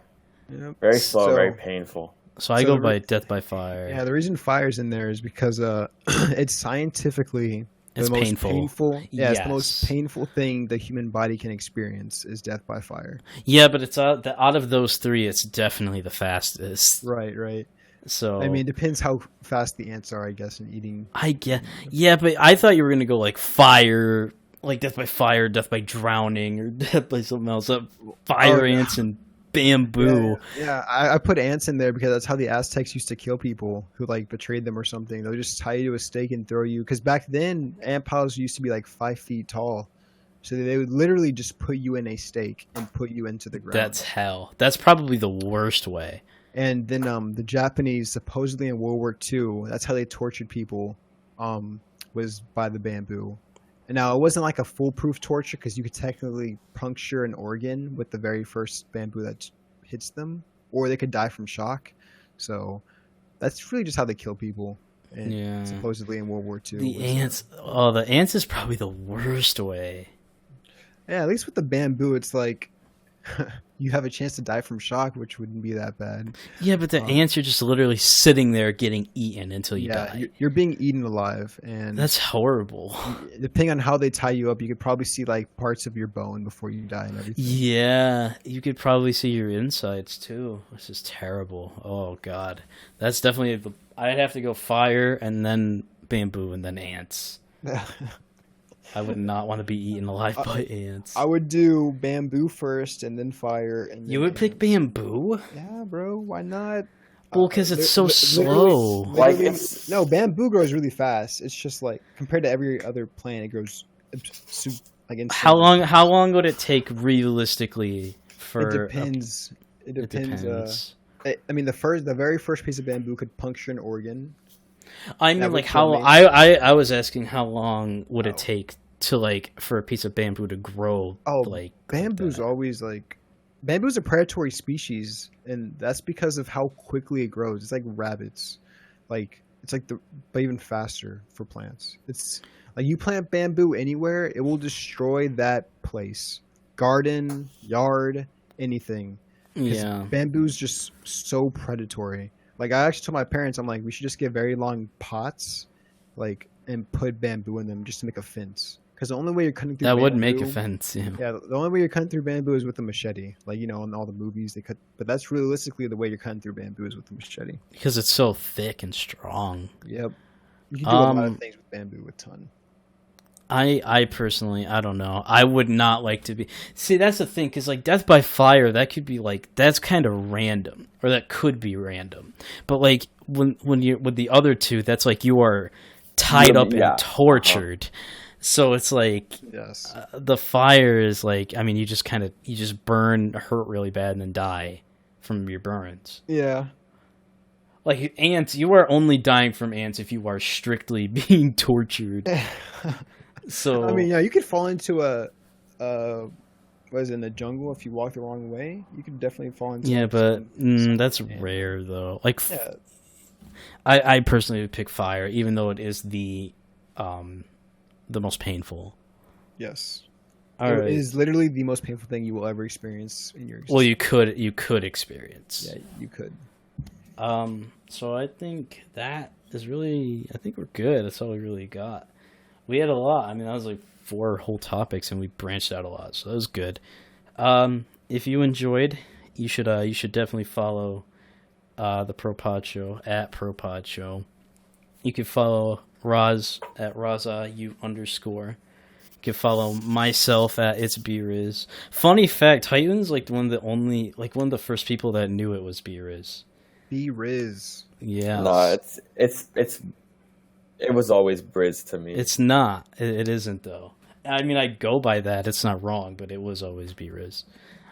Yep. very slow, So- very painful. So I So go the by death by fire. Yeah, the reason fire's in there is because it's scientifically It's the most painful. it's the most Yes. painful thing the human body can experience is death by fire. Yeah, but it's out of those 3, it's definitely the fastest. Right. So I mean, it depends how fast the ants are, I guess, in eating. I get, yeah, but I thought you were gonna go like fire, like death by fire, death by drowning, or death by something else. Fire ants and bamboo. Yeah, I put ants in there because that's how the Aztecs used to kill people who like betrayed them or something. They'll just tie you to a stake and throw you. Because back then, ant piles used to be like 5 feet tall, so they would literally just put you in a stake and put you into the ground. That's hell. That's probably the worst way. And then the Japanese, supposedly in World War II, that's how they tortured people, was by the bamboo. And now it wasn't like a foolproof torture because you could technically puncture an organ with the very first bamboo that hits them, or they could die from shock. So that's really just how they kill people. And Yeah. supposedly in World War II. The ants. Oh, the ants is probably the worst way. Yeah, at least with the bamboo, it's like you have a chance to die from shock, which wouldn't be that bad. Yeah, but the ants are just literally sitting there getting eaten until you die. You're being eaten alive, and That's horrible. depending on how they tie you up, you could probably see like parts of your bone before you die and everything. Yeah, you could probably see your insides too. This is terrible. Oh god, that's definitely. I'd have to go fire and then bamboo and then ants. I would not want to be eaten alive by ants. I would do bamboo first and then fire. And then You would pick ants. bamboo? Yeah, bro. Why not? Well, because it's so literally- slow. Like, literally- it's- no, bamboo grows really fast. It's just like compared to every other plant, it grows like insane. How long would it take realistically for? It depends. It It depends. depends. I mean, the very first piece of bamboo could puncture an organ. I mean, that like would how kill me. I was asking how long would Oh. it take to like for a piece of bamboo to grow? Oh, like bamboo's that? always like bamboo's a predatory species, and that's because of how quickly it grows. It's like rabbits, like it's like but even faster for plants. It's like you plant bamboo anywhere, it will destroy that place, garden, yard, anything. 'Cause Yeah. bamboo's just so predatory. Like I actually told my parents, I'm like, we should just get very long pots, like and put bamboo in them just to make a fence. Because the only way you're cutting through That would bamboo, make a fence. Yeah. Yeah, the only way you're cutting through bamboo is with a machete. Like, you know, in all the movies they cut. But that's realistically the way you're cutting through bamboo is with a machete. Because it's so thick and strong. Yep. You can do a lot Um, of things with bamboo a ton. I personally, I don't know. I would not like to be. See, that's the thing, because like death by fire, that could be like that's kind of random, or that could be random. But like when you're with the other two, that's like you are tied up Yeah. and tortured. So it's like Yes. the fire is like, I mean, you just burn, hurt really bad, and then die from your burns. Yeah. Like ants, you are only dying from ants if you are strictly being tortured. So I mean, yeah, you could fall into what is it, in the jungle if you walk the wrong way. You could definitely fall into. yeah, like, but some that's ant. rare though. Like Yeah. I personally would pick fire, even though it is the most painful. Yes. All right. It is literally the most painful thing you will ever experience in your existence. Well, you could experience. Yeah, you could. So I think that is really. I think we're good. That's all we really got. We had a lot. I mean, that was like 4 whole topics, and we branched out a lot, so that was good. If you enjoyed, you should definitely follow the ProPod Show at ProPod Show. You can follow Roz at RazU_. You can follow myself at It's B-Riz. Funny fact, Hitan's like one of the first people that knew it was B-Riz. B-Riz. Yeah. No, it was always Briz to me. It's not. It isn't though. I mean, I go by that. It's not wrong, but it was always B-Riz.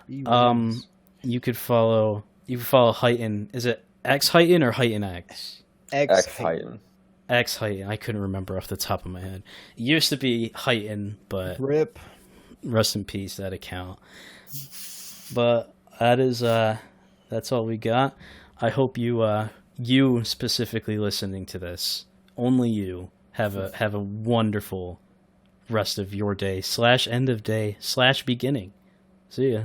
B-Riz. You could follow Hitan. Is it X Hitan or Hitan X? X Hitan. X Hitan. I couldn't remember off the top of my head. It used to be Hitan, but Rip. rest in peace that account. But that's all we got. I hope you specifically listening to this, only you have a wonderful rest of your day / end of day / beginning. See ya.